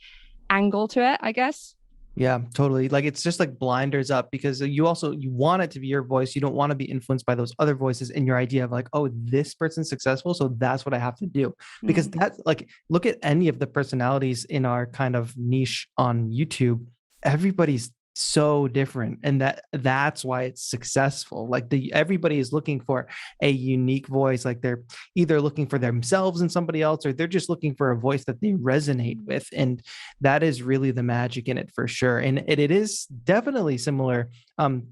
angle to it, I guess. Yeah, totally. Like it's just like blinders up, because you want it to be your voice. You don't want to be influenced by those other voices in your idea of like, oh, this person's successful, so that's what I have to do. Because that's like, look at any of the personalities in our kind of niche on YouTube. Everybody's so different, and that's why it's successful. Like everybody is looking for a unique voice. Like they're either looking for themselves in somebody else, or they're just looking for a voice that they resonate with, and that is really the magic in it for sure. And it is definitely similar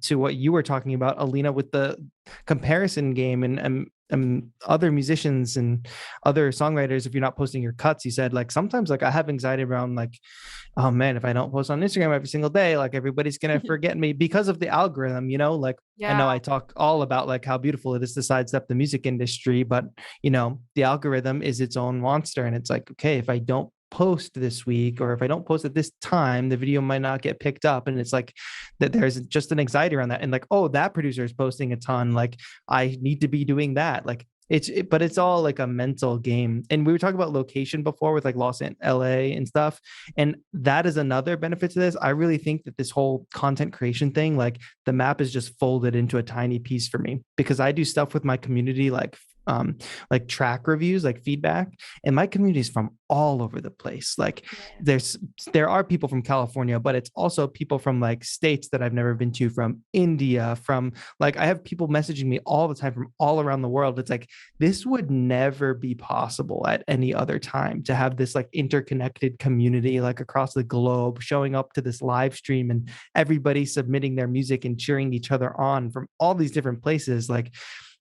to what you were talking about, Alina, with the comparison game and other musicians and other songwriters. If you're not posting your cuts, you said, like sometimes like I have anxiety around like, oh man, if I don't post on Instagram every single day, like everybody's gonna forget me because of the algorithm, like I know I talk all about like how beautiful it is to sidestep the music industry, but the algorithm is its own monster, and it's like, okay, if I don't post this week, or if I don't post at this time, the video might not get picked up. And it's like that there's just an anxiety around that. And like, oh, that producer is posting a ton, like I need to be doing that. Like but it's all like a mental game. And we were talking about location before with like LA and stuff. And that is another benefit to this. I really think that this whole content creation thing, like the map is just folded into a tiny piece for me, because I do stuff with my community, like track reviews, like feedback, and my community is from all over the place. Like there are people from California, but it's also people from like states that I've never been to, from India, from like I have people messaging me all the time from all around the world. It's like this would never be possible at any other time, to have this like interconnected community like across the globe showing up to this live stream and everybody submitting their music and cheering each other on from all these different places. Like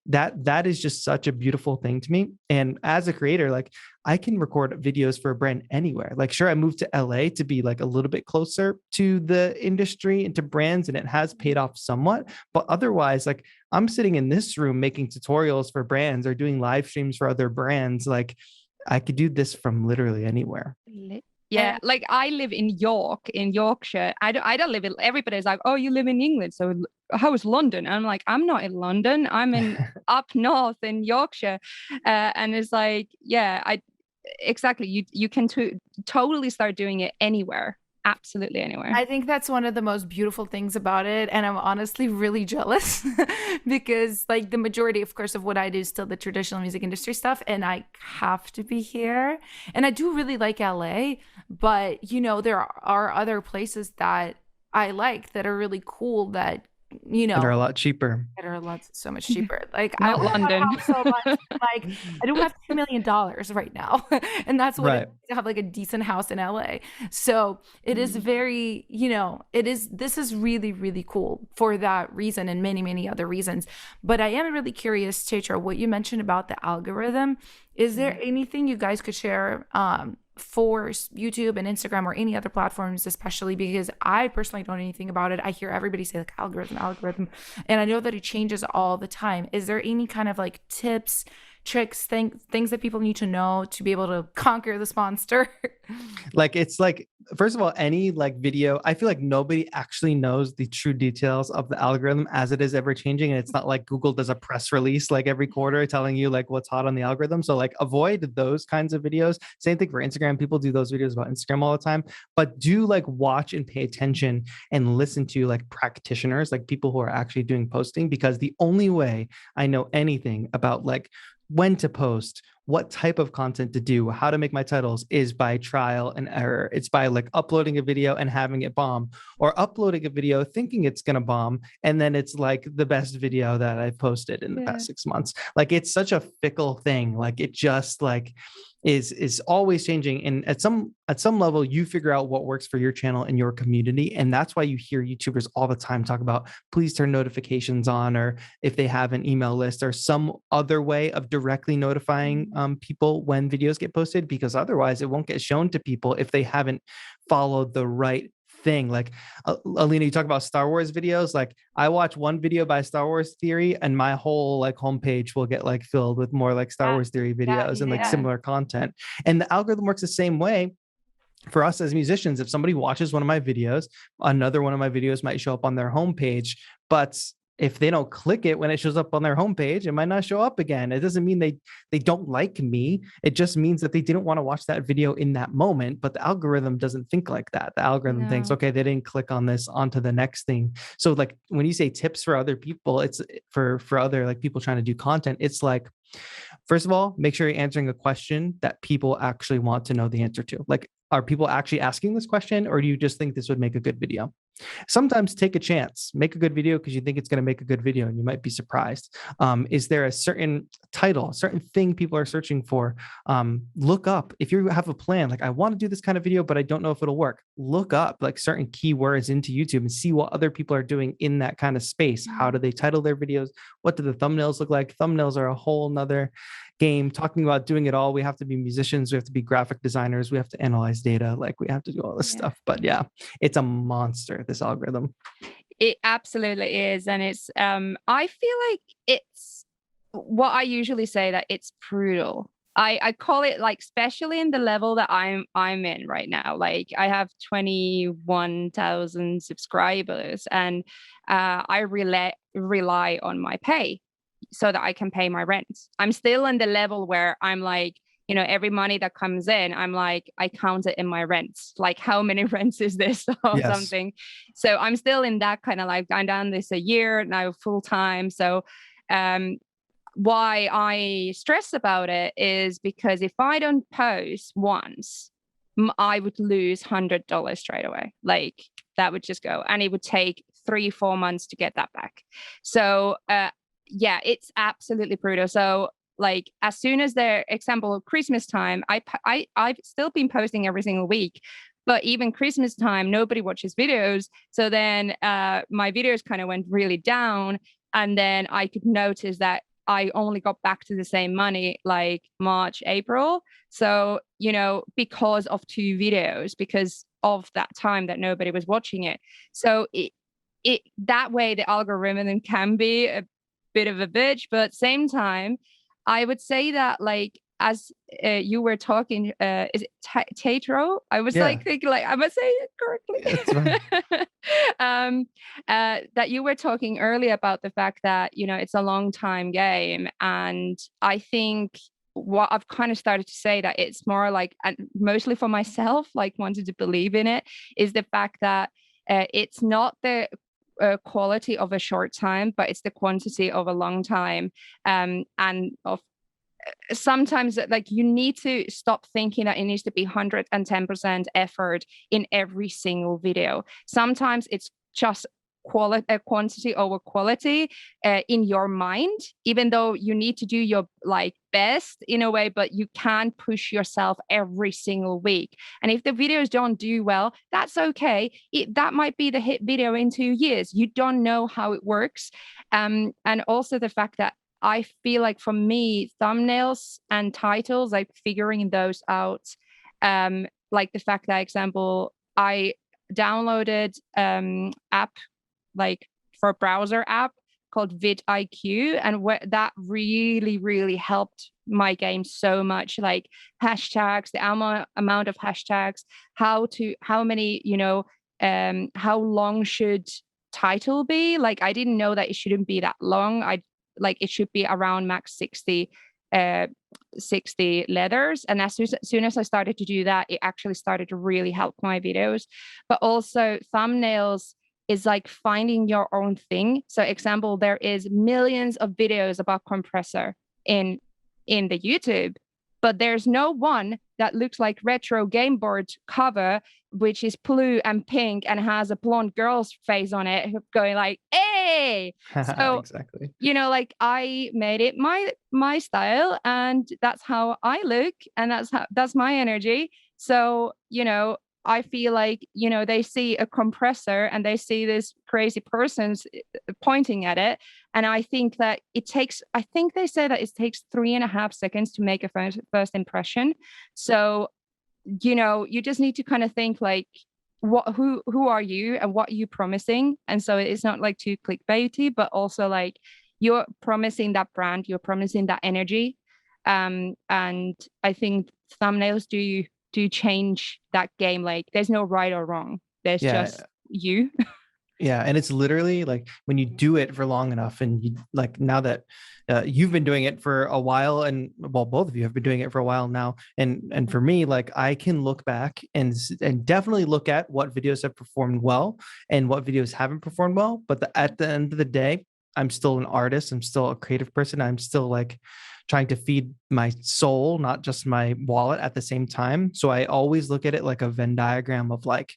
that is just such a beautiful thing to me. And as a creator, like I can record videos for a brand anywhere. Like, sure, I moved to LA to be like a little bit closer to the industry and to brands, and it has paid off somewhat. But otherwise, like I'm sitting in this room making tutorials for brands or doing live streams for other brands. Like I could do this from literally anywhere. Yeah, like I live in Yorkshire. I don't live in, everybody's like, oh, you live in England, so how is London? And I'm like, I'm not in London, I'm in up north in Yorkshire. And it's like, yeah, exactly. You can totally start doing it anywhere. absolutely anywhere. I think that's one of the most beautiful things about it. And I'm honestly really jealous because like the majority, of course, of what I do is still the traditional music industry stuff. And I have to be here. And I do really like LA, but you know, there are other places that I like that are really cool that, you And are a know, lot cheaper. that are lots so much cheaper. Like I Not want my London. house so much. Like I don't have $2 million right now. And that's what it Right. is to have like a decent house in LA. So it is very, you know, this is really, really cool for that reason and many, many other reasons. But I am really curious, Tetra, what you mentioned about the algorithm. Is there anything you guys could share for YouTube and Instagram or any other platforms, especially because I personally don't know anything about it. I hear everybody say like algorithm, and I know that it changes all the time. Is there any kind of like tips, tricks, things that people need to know to be able to conquer this monster? Like, it's like, first of all, any like video, I feel like nobody actually knows the true details of the algorithm as it is ever changing. And it's not like Google does a press release like every quarter telling you like what's hot on the algorithm. So like avoid those kinds of videos. Same thing for Instagram. People do those videos about Instagram all the time, but do like watch and pay attention and listen to like practitioners, like people who are actually doing posting, because the only way I know anything about like when to post, what type of content to do, how to make my titles is by trial and error. It's by like uploading a video and having it bomb, or uploading a video thinking it's going to bomb. And then it's like the best video that I've posted in the past 6 months. Like it's such a fickle thing. Like it just like is always changing. And at some level, you figure out what works for your channel and your community. And that's why you hear YouTubers all the time talk about, please turn notifications on, or if they have an email list or some other way of directly notifying people when videos get posted, because otherwise it won't get shown to people if they haven't followed the right thing. Like Alina, you talk about Star Wars videos. Like I watch one video by Star Wars Theory and my whole like homepage will get like filled with more like Star Wars Theory videos and like similar content. And the algorithm works the same way for us as musicians. If somebody watches one of my videos, another one of my videos might show up on their homepage, but if they don't click it when it shows up on their homepage, it might not show up again. It doesn't mean they don't like me. It just means that they didn't want to watch that video in that moment. But the algorithm doesn't think like that. The algorithm thinks, okay, they didn't click on this, onto the next thing. So like when you say tips for other people, it's for other like people trying to do content. It's like, first of all, make sure you're answering a question that people actually want to know the answer to. Like, are people actually asking this question, or do you just think this would make a good video? Sometimes take a chance, make a good video because you think it's going to make a good video and you might be surprised. Is there a certain title, a certain thing people are searching for? Look up, if you have a plan, like I want to do this kind of video, but I don't know if it'll work. Look up like certain keywords into YouTube and see what other people are doing in that kind of space. How do they title their videos? What do the thumbnails look like? Thumbnails are a whole nother game. Talking about doing it all, we have to be musicians, we have to be graphic designers, we have to analyze data, like we have to do all this stuff. But yeah, it's a monster, this algorithm. It absolutely is. And it's I feel like it's what I usually say, that it's brutal. I call it, like, especially in the level that I'm in right now. Like I have 21,000 subscribers, and I rely on my pay so that I can pay my rent. I'm still in the level where I'm like, you know, every money that comes in, I'm like, I count it in my rents. Like, how many rents is this or something? So I'm still in that kind of, like, I'm done this a year now full time. So why I stress about it is because if I don't post once, I would lose $100 straight away. Like that would just go, and it would take 3-4 months to get that back. So yeah, it's absolutely brutal. So like as soon as the example of Christmas time, I've still been posting every single week, but even Christmas time, nobody watches videos. So then my videos kind of went really down, and then I could notice that I only got back to the same money like March, April. So, you know, because of 2 videos, because of that time that nobody was watching it. So it that way the algorithm can be a bit of a bitch, but at the same time, I would say that, like, as you were talking, is it Tatro? I was like thinking, like, I must say it correctly. Right. That you were talking earlier about the fact that, you know, it's a long time game. And I think what I've kind of started to say that it's more like, and mostly for myself, like wanted to believe in it, is the fact that it's not the quality of a short time, but it's the quantity of a long time. And of sometimes like you need to stop thinking that it needs to be 110% effort in every single video. Sometimes it's just quantity over quality in your mind, even though you need to do your like best in a way, but you can't push yourself every single week. And if the videos don't do well, that's okay. That might be the hit video in 2 years. You don't know how it works. And also the fact that I feel like for me, thumbnails and titles, like figuring those out, like the fact that, example, I downloaded app like for a browser app called vidIQ, and that really, really helped my game so much. Like hashtags, the amount of hashtags, how many, how long should title be? Like I didn't know that it shouldn't be that long. It should be around max 60 letters. And as soon as I started to do that, it actually started to really help my videos. But also thumbnails is like finding your own thing. So example, there is millions of videos about compressor in the YouTube, but there's no one that looks like retro game board cover, which is blue and pink and has a blonde girl's face on it going like, hey. So exactly. Like I made it my style, and that's how I look, and that's my energy. So I feel like they see a compressor and they see this crazy person's pointing at it, and I think that I think they say that it takes 3.5 seconds to make a first impression. So you just need to kind of think like, who are you and what are you promising? And so it's not like too clickbaity, but also like you're promising that brand, you're promising that energy. And I think thumbnails do change that game. Like there's no right or wrong. There's just you. Yeah. And it's literally like when you do it for long enough, and you like, now that you've been doing it for a while, and well, both of you have been doing it for a while now. And for me, like I can look back and definitely look at what videos have performed well and what videos haven't performed well. But at the end of the day, I'm still an artist. I'm still a creative person. I'm still like trying to feed my soul, not just my wallet at the same time. So I always look at it like a Venn diagram of like,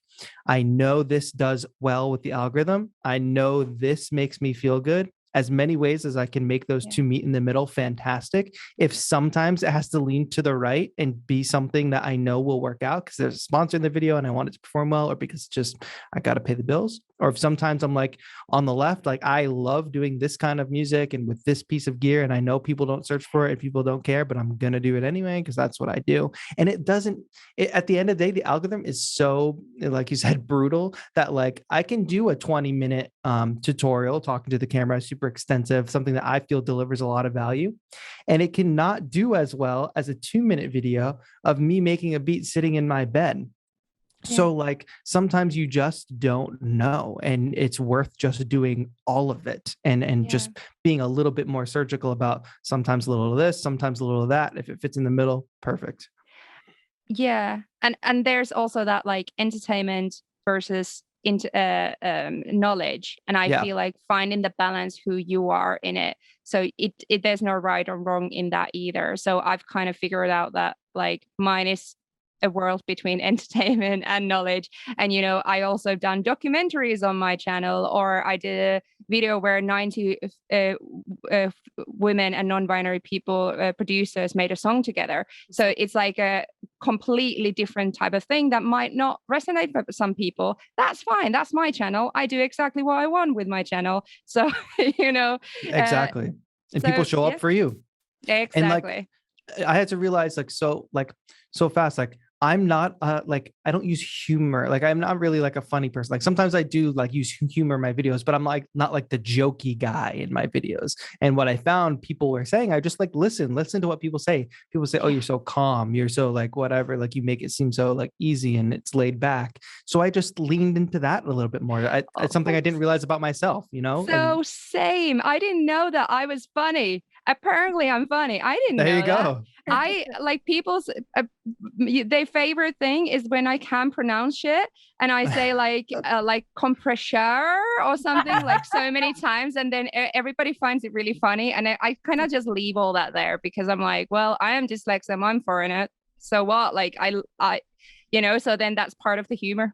I know this does well with the algorithm. I know this makes me feel good. As many ways as I can make those two meet in the middle, fantastic. If sometimes it has to lean to the right and be something that I know will work out because there's a sponsor in the video and I want it to perform well, or because just I got to pay the bills. Or if sometimes I'm like on the left, like I love doing this kind of music and with this piece of gear, and I know people don't search for it and people don't care, but I'm going to do it anyway because that's what I do. And at the end of the day, the algorithm is so, like you said, brutal that like I can do a 20-minute tutorial talking to the camera, super extensive, something that I feel delivers a lot of value. And it cannot do as well as a 2-minute video of me making a beat sitting in my bed. So like sometimes you just don't know, and it's worth just doing all of it and just being a little bit more surgical about sometimes a little of this, sometimes a little of that. If it fits in the middle, perfect. Yeah. And there's also that like entertainment versus into knowledge. And I feel like finding the balance who you are in it. So it there's no right or wrong in that either. So I've kind of figured out that like mine is a world between entertainment and knowledge. And I also done documentaries on my channel, or I did a video where 90 women and non-binary people producers made a song together. So it's like a completely different type of thing that might not resonate with some people. That's fine, that's my channel. I do exactly what I want with my channel. So exactly. And so, people show up for you. Exactly. And like I had to realize so fast, like I'm not like I don't use humor. Like I'm not really like a funny person. Like sometimes I do like use humor in my videos, but I'm like not like the jokey guy in my videos. And what I found people were saying, I just like listen to what people say. People say, "Oh, you're so calm. You're so like whatever. Like you make it seem so like easy and it's laid back." So I just leaned into that a little bit more. It's something I didn't realize about myself, So same. I didn't know that I was funny. Apparently I'm funny. I didn't There know you that. go. I like people's their favorite thing is when I can't pronounce shit and I say like compressor or something like so many times, and then everybody finds it really funny, and I kind of just leave all that there because I'm like, well, I am dyslexic, I'm foreigner, so what? Like I so then that's part of the humor.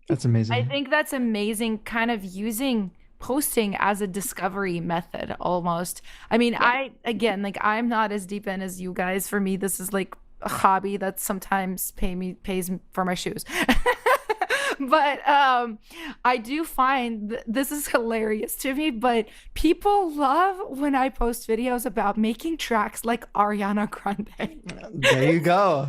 That's amazing. I think that's amazing, kind of using posting as a discovery method almost. I mean, Yeah. I'm not as deep in as you guys. For me, this is like a hobby that sometimes pays for my shoes. But I do find this is hilarious to me, but people love when I post videos about making tracks like Ariana Grande. There you go.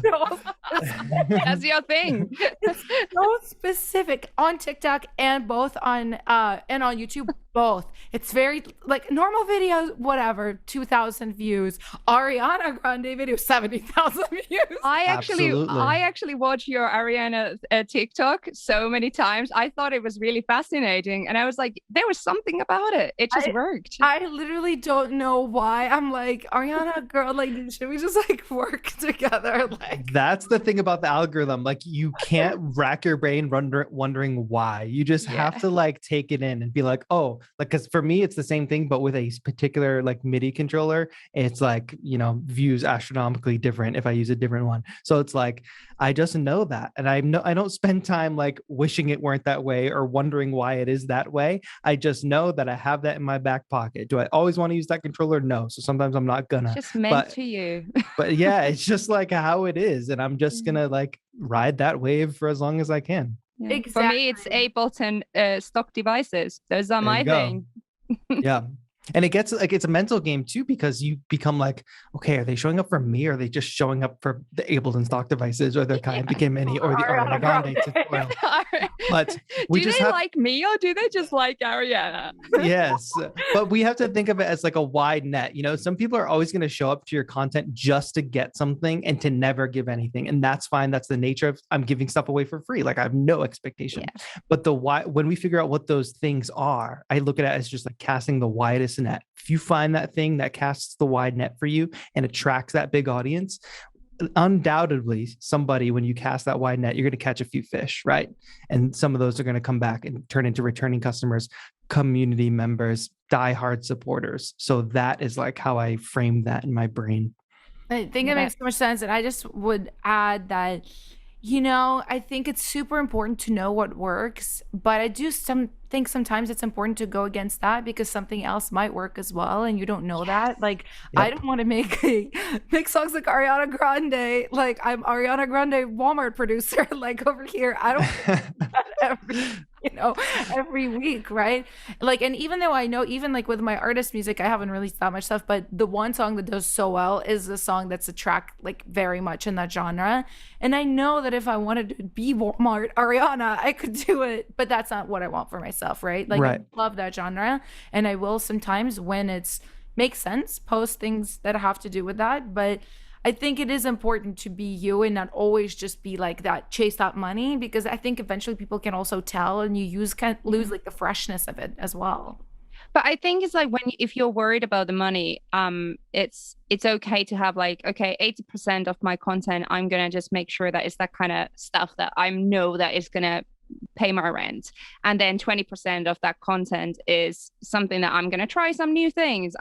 That's your thing. So specific on TikTok and both on YouTube, both. It's very like normal videos, whatever, 2,000 views. Ariana Grande video, 70,000 views. I Absolutely. actually watched your Ariana TikTok so many times. I thought it was really fascinating, and I was like, there was something about it. It just worked. I literally don't know why. I'm like, Ariana, girl, like, should we just like work together? Like, that's the thing about the algorithm. Like, you can't rack your brain wondering why. You just have to like take it in and be like, oh, like, because for me, it's the same thing, but with a particular like MIDI controller, it's like, views astronomically different if I use a different one. So it's like, I just know that. And I don't spend time like wishing it weren't that way or wondering why it is that way. I just know that I have that in my back pocket. Do I always want to use that controller? No. So sometimes I'm not gonna. It's just meant to you. But yeah, it's just like how it is. And I'm just gonna like ride that wave for as long as I can. Yeah. Exactly. For me, it's Ableton stock devices. Those are my thing. Yeah. And it gets like, it's a mental game too, because you become like, okay, are they showing up for me? Or are they just showing up for the Ableton stock devices or the Kyuubi Mini or the Ariana Grande tutorial? But we do just they like me or do they just like Ariana? Yes, but we have to think of it as like a wide net. Some people are always going to show up to your content just to get something and to never give anything, and that's fine. That's the nature of I'm giving stuff away for free. Like I have no expectation. Yeah. But when we figure out what those things are, I look at it as just like casting the widest net. If you find that thing that casts the wide net for you and attracts that big audience, undoubtedly somebody, when you cast that wide net, you're going to catch a few fish, right? And some of those are going to come back and turn into returning customers, community members, diehard supporters. So that is like how I frame that in my brain. I think it makes so much sense. And I just would add that, I think it's super important to know what works, but I do think sometimes it's important to go against that because something else might work as well, and you don't know that. Like, I don't want to make songs like Ariana Grande. Like, I'm Ariana Grande Walmart producer, like over here. I don't every week, right? Like, and even though I know, even like with my artist music, I haven't released that much stuff, but the one song that does so well is a song that's a track like very much in that genre. And I know that if I wanted to be Walmart Ariana, I could do it, but that's not what I want for myself, right? Like, I love that genre, and I will sometimes, when it's makes sense, post things that have to do with that, but I think it is important to be you and not always just be like that, chase that money, because I think eventually people can also tell, and you lose like the freshness of it as well. But I think it's like if you're worried about the money, it's okay to have like, okay, 80% of my content, I'm gonna just make sure that it's that kind of stuff that I know that is gonna pay my rent, and then 20% of that content is something that I'm gonna try some new things.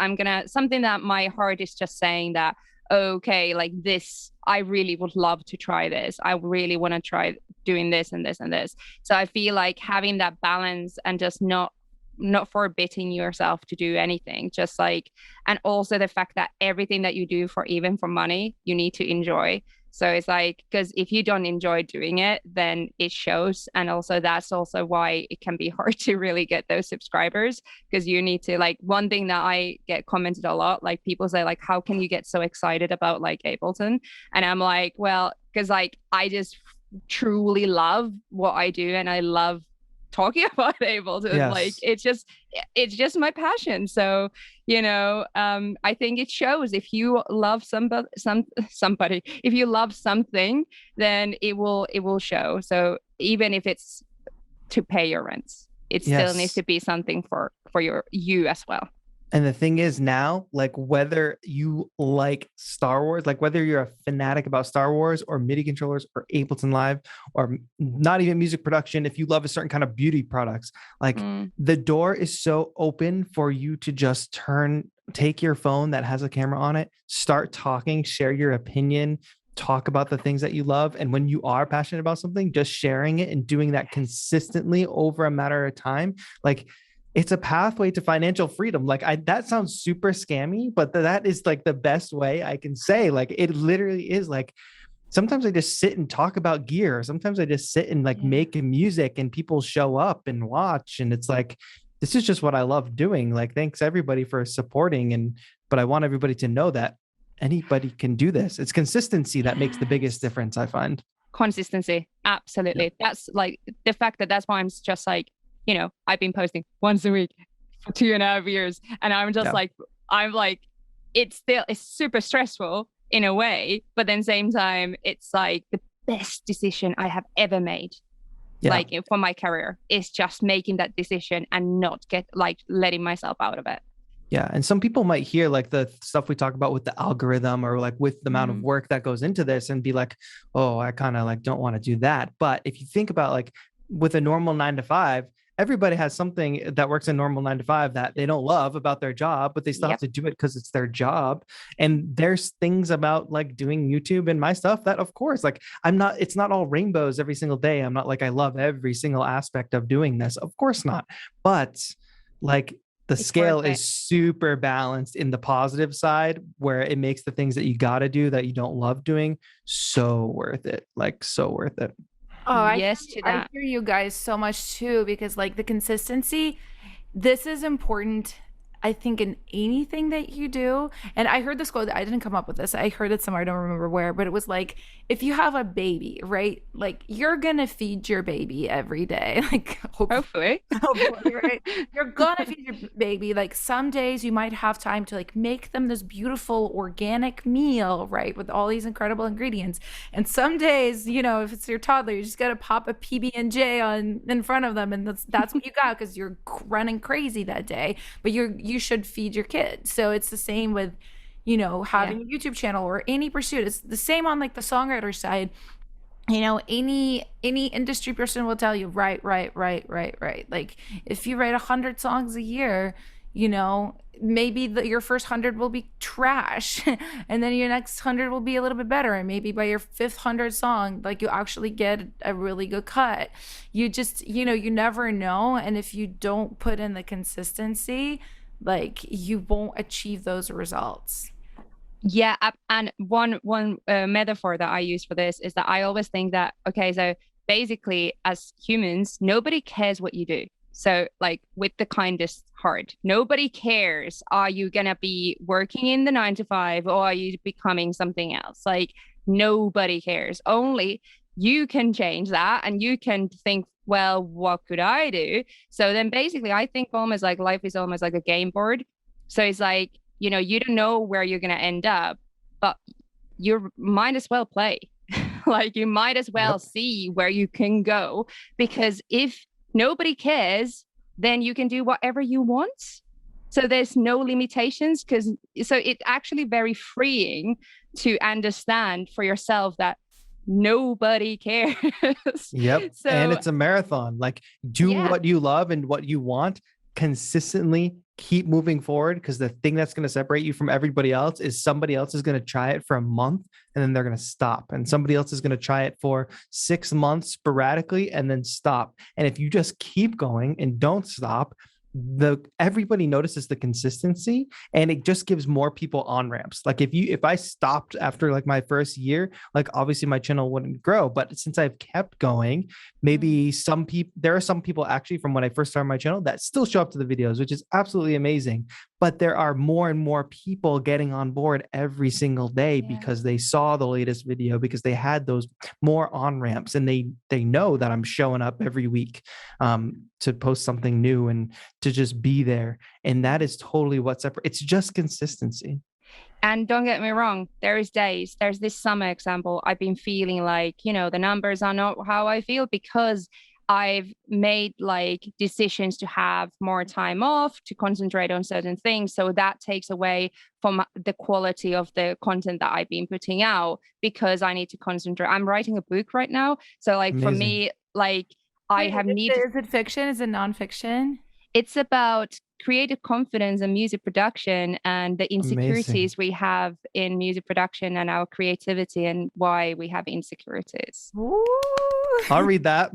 Something that my heart is just saying that, okay, like this, I really would love to try this. I really want to try doing this and this and this. So I feel like having that balance and just not forbidding yourself to do anything, just like, and also the fact that everything that you do even for money, you need to enjoy. So it's like, because if you don't enjoy doing it, then it shows. And also that's also why it can be hard to really get those subscribers, because you need to, like, one thing that I get commented a lot, like people say like, how can you get so excited about like Ableton? And I'm like, well, because like I just truly love what I do, and I love talking about Ableton. Yes. Like it's just my passion. So I think it shows. If you love somebody, if you love something, then it will show. So even if it's to pay your rents, it still needs to be something for you as well. And the thing is now, like whether you like Star Wars, like whether you're a fanatic about Star Wars or MIDI controllers or Ableton Live or not even music production, if you love a certain kind of beauty products, like the door is so open for you to just take your phone that has a camera on it, start talking, share your opinion, talk about the things that you love. And when you are passionate about something, just sharing it and doing that consistently over a matter of time, like it's a pathway to financial freedom. Like that sounds super scammy, but that is like the best way I can say, like, it literally is. Like, sometimes I just sit and talk about gear. Sometimes I just sit and like make music and people show up and watch. And it's like, this is just what I love doing. Like, thanks everybody for supporting. But I want everybody to know that anybody can do this. It's consistency that makes the biggest difference, I find. Consistency. Absolutely. Yep. That's like the fact that's why I'm just like, I've been posting once a week for 2.5 years. And I'm just like, it's super stressful in a way, but then same time, it's like the best decision I have ever made. Like for my career is just making that decision and not letting myself out of it. Yeah. And some people might hear like the stuff we talk about with the algorithm or like with the amount of work that goes into this and be like, oh, I kind of like don't want to do that. But if you think about like with a normal 9 to 5, everybody has something that works in normal 9 to 5 that they don't love about their job, but they still have to do it because it's their job. And there's things about like doing YouTube and my stuff that, of course, like it's not all rainbows every single day. I'm not like, I love every single aspect of doing this. Of course not. But like the scale is super balanced in the positive side, where it makes the things that you got to do that you don't love doing so worth it. Like so worth it. Oh, I hear you guys so much too, because like the consistency, this is important, I think, in anything that you do. And I heard this quote, I didn't come up with this. I heard it somewhere, I don't remember where, but it was like, if you have a baby, right? Like you're going to feed your baby every day. Like hopefully, right? You're going to feed your baby. Like some days you might have time to like make them this beautiful organic meal, right? With all these incredible ingredients. And some days, if it's your toddler, you just got to pop a PB&J in front of them. And that's what you got because you're running crazy that day. But you should feed your kid. So it's the same with, having a YouTube channel or any pursuit. It's the same on like the songwriter side. Any industry person will tell you, right. Like if you write 100 songs a year, maybe your first 100 will be trash and then your next 100 will be a little bit better. And maybe by your 500th song, like you actually get a really good cut. You just, you never know. And if you don't put in the consistency, like you won't achieve those results. Yeah. And one metaphor that I use for this is that I always think that, okay, so basically as humans, nobody cares what you do. So like with the kindest heart, nobody cares. Are you going to be working in the 9 to 5 or are you becoming something else? Like nobody cares. Only you can change that and you can think, well, what could I do? So then basically I think almost like life is almost like a game board. So it's like, you don't know where you're going to end up, but you might as well play. Like you might as well see where you can go, because if nobody cares, then you can do whatever you want. So there's no limitations, so it's actually very freeing to understand for yourself that nobody cares. Yep. So, and it's a marathon. Like do what you love and what you want consistently, keep moving forward, because the thing that's going to separate you from everybody else is somebody else is going to try it for a month and then they're going to stop, and somebody else is going to try it for 6 months sporadically and then stop. And if you just keep going and don't stop, everybody notices the consistency, and it just gives more people on ramps. Like if I stopped after like my first year, like obviously my channel wouldn't grow, but since I've kept going, maybe there are some people actually from when I first started my channel that still show up to the videos, which is absolutely amazing. But there are more and more people getting on board every single day because they saw the latest video, because they had those more on ramps, and they know that I'm showing up every week to post something new and to just be there. And that is totally what's separate. It's just consistency. And don't get me wrong, there's this summer example, I've been feeling like, the numbers are not how I feel, because I've made like decisions to have more time off, to concentrate on certain things. So that takes away from the quality of the content that I've been putting out, because I need to concentrate. I'm writing a book right now. So like for me, like I have needed. Is it fiction? Is it nonfiction? It's about creative confidence and music production, and the insecurities we have in music production and our creativity, and why we have insecurities. Ooh. I'll read that.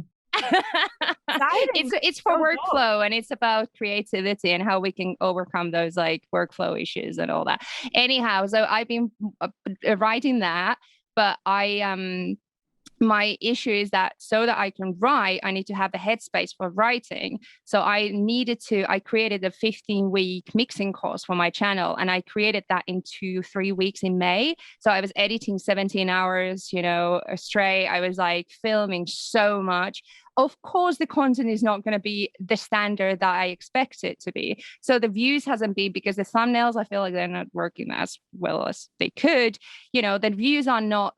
It's for workflow, and it's about creativity and how we can overcome those like workflow issues and all that. Anyhow, so I've been writing that, but my issue is that so that I can write, I need to have a headspace for writing. So I created a 15-week mixing course for my channel, and I created that in 2-3 weeks in May. So I was editing 17 hours, straight. I was like filming so much. Of course, the content is not going to be the standard that I expect it to be. So the views hasn't been, because the thumbnails, I feel like they're not working as well as they could. The views are not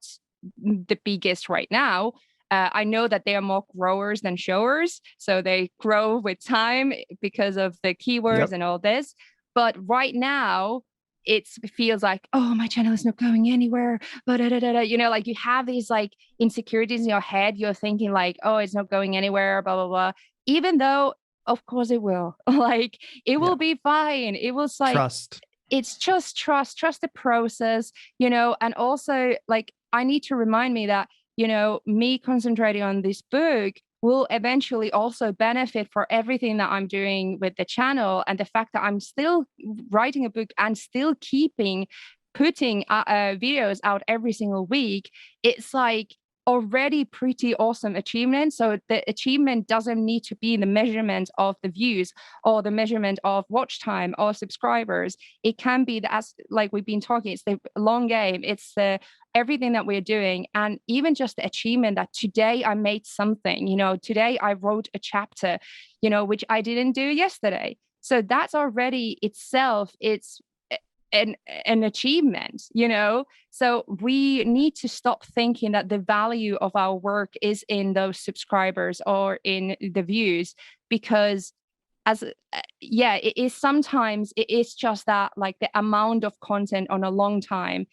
the biggest right now. I know that they are more growers than showers. So they grow with time because of the keywords and all this. But right now, it feels like, oh, my channel is not going anywhere. But like you have these like insecurities in your head. You're thinking like, oh, it's not going anywhere, blah, blah, blah. Even though, of course it will. Like it will be fine. It was like trust. It's just trust the process, and also like I need to remind me that, me concentrating on this book will eventually also benefit for everything that I'm doing with the channel. And the fact that I'm still writing a book and still putting videos out every single week, it's like already pretty awesome achievement. So the achievement doesn't need to be the measurement of the views or the measurement of watch time or subscribers. It can be as like we've been talking, it's the long game. It's the everything that we're doing. And even just the achievement that today I made something, today I wrote a chapter, which I didn't do yesterday. So that's already itself, it's an achievement, so we need to stop thinking that the value of our work is in those subscribers or in the views, because it is sometimes it is just that like the amount of content on a long time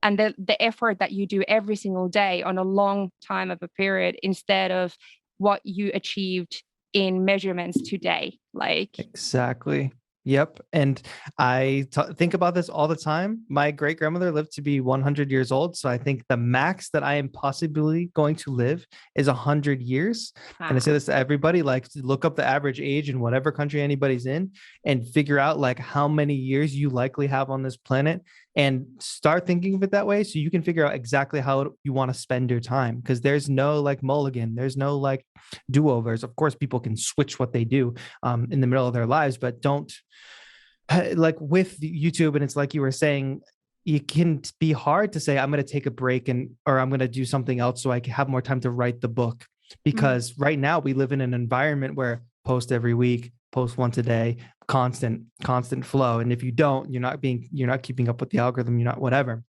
and the effort that you do every single day on a long time of a period, instead of what you achieved in measurements today. Like exactly. Yep. And I think about this all the time. My great grandmother lived to be 100 years old. So I think the max that I am possibly going to live is 100 years. Wow. And I say this to everybody, like look up the average age in whatever country anybody's in and figure out like how many years you likely have on this planet, and start thinking of it that way. So you can figure out exactly how you want to spend your time, because there's no like mulligan. There's no like do-overs. Of course, people can switch what they do in the middle of their lives, but don't like with YouTube. And it's like you were saying, it can be hard to say, I'm going to take a break or I'm going to do something else so I can have more time to write the book. Because right now we live in an environment where post every week, post once a day, constant flow. And if you don't, you're not keeping up with the algorithm, you're not whatever.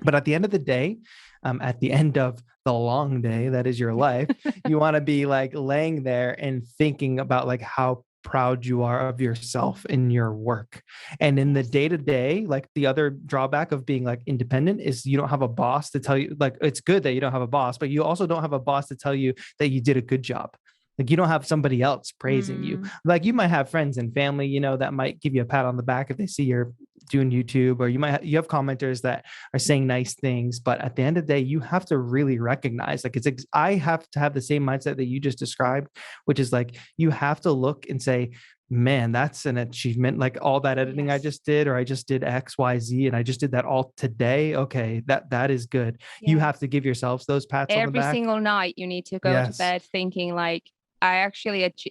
But at the end of the day, at the end of the long day, that is your life, you want to be like laying there and thinking about like how proud you are of yourself in your work. And in the day-to-day, like the other drawback of being like independent is you don't have a boss to tell you, like it's good that you don't have a boss, but you also don't have a boss to tell you that you did a good job. Like you don't have somebody else praising you. Like you might have friends and family, that might give you a pat on the back if they see you're doing YouTube, or you have commenters that are saying nice things. But at the end of the day, you have to really recognize, like I have to have the same mindset that you just described, which is like, you have to look and say, man, that's an achievement. Like all that editing I just did, or I just did X, Y, Z, and I just did that all today. Okay. That is good. Yeah. You have to give yourselves those pats on the back. Every single night you need to go to bed thinking like, I actually it's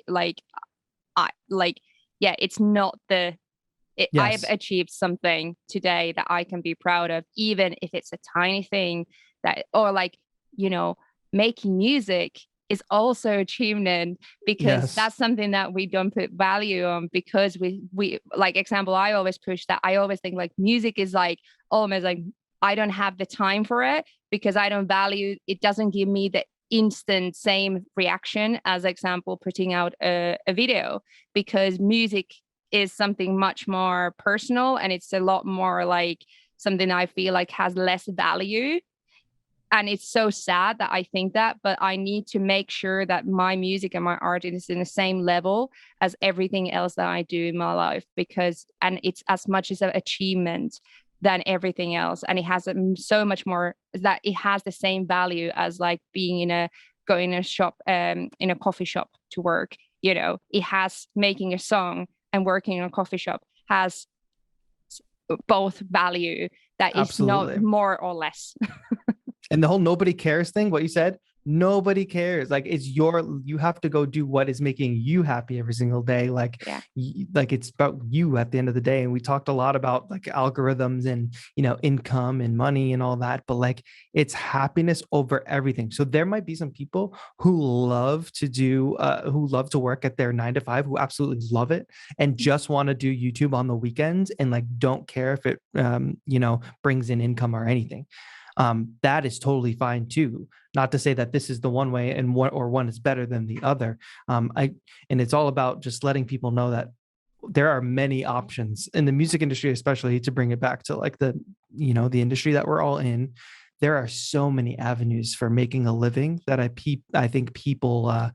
not I've achieved something today that I can be proud of, even if it's a tiny thing or like, making music is also achievement, because that's something that we don't put value on, because we like example, I always push that. I always think like music is like almost like I don't have the time for it because I don't value, it doesn't give me the instant same reaction as example putting out a video, because music is something much more personal, and it's a lot more like something I feel like has less value. And it's so sad that I think that, but I need to make sure that my music and my art is in the same level as everything else that I do in my life, because, and it's as much as an achievement than everything else. And it has so much more, that it has the same value as like being going in a shop, in a coffee shop to work. You know, it has, making a song and working in a coffee shop has both value, that is Absolutely. not more or less. And the whole nobody cares thing, what you said, nobody cares. Like, it's you have to go do what is making you happy every single day. Like, yeah. Like it's about you at the end of the day. And we talked a lot about like algorithms and, income and money and all that, but like it's happiness over everything. So there might be some people who love to work at their 9 to 5, who absolutely love it and just want to do YouTube on the weekends and like don't care if it, brings in income or anything. That is totally fine too. Not to say that this is the one way and one is better than the other. And it's all about just letting people know that there are many options in the music industry, especially to bring it back to like the industry that we're all in. There are so many avenues for making a living that I think people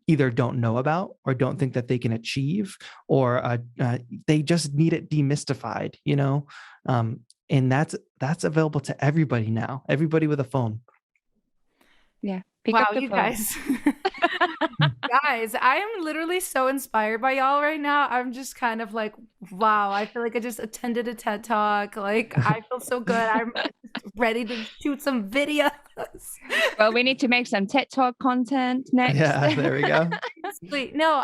either don't know about or don't think that they can achieve, or they just need it demystified, and that's available to everybody now. Everybody with a phone. Yeah. Wow, you guys. Guys, I am literally so inspired by y'all right now. I'm just kind of like, wow, I feel like I just attended a TED Talk. Like, I feel so good. I'm ready to shoot some videos. Well, we need to make some TED Talk content next. Yeah, there we go. No,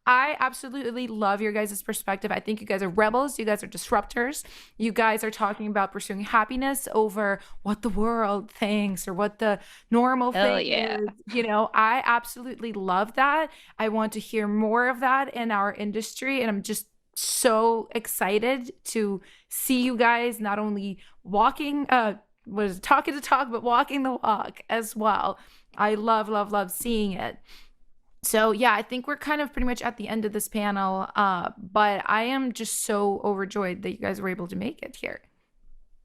I absolutely love your guys' perspective. I think you guys are rebels. You guys are disruptors. You guys are talking about pursuing happiness over what the world thinks or what the normal thing is. I absolutely love that. I want to hear more of that in our industry. And I'm just so excited to see you guys not only talking the talk, but walking the walk as well. I love seeing it. So yeah, I think we're kind of pretty much at the end of this panel, but I am just so overjoyed that you guys were able to make it here.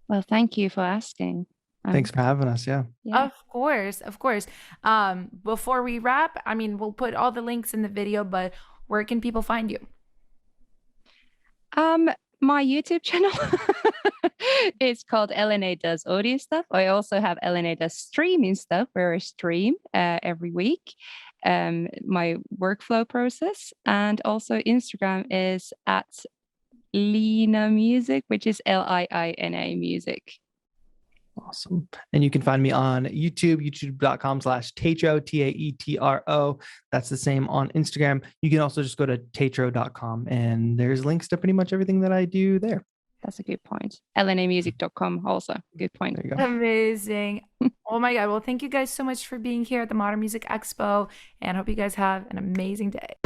Well, thank you for asking. Thanks for having us. Yeah. Of course. Before we wrap, we'll put all the links in the video, but where can people find you? My YouTube channel is called Elina Does Audio Stuff. I also have Elina Does Streaming Stuff, where I stream every week. My workflow process, and also Instagram is at Lina Music, which is LIINA Music. Awesome. And you can find me on YouTube, youtube.com/Tatro, TAETRO. That's the same on Instagram. You can also just go to tatro.com and there's links to pretty much everything that I do there. That's a good point. lnamusic.com also. Good point. There you go. Amazing. Oh my God. Well, thank you guys so much for being here at the Modern Music Expo, and hope you guys have an amazing day.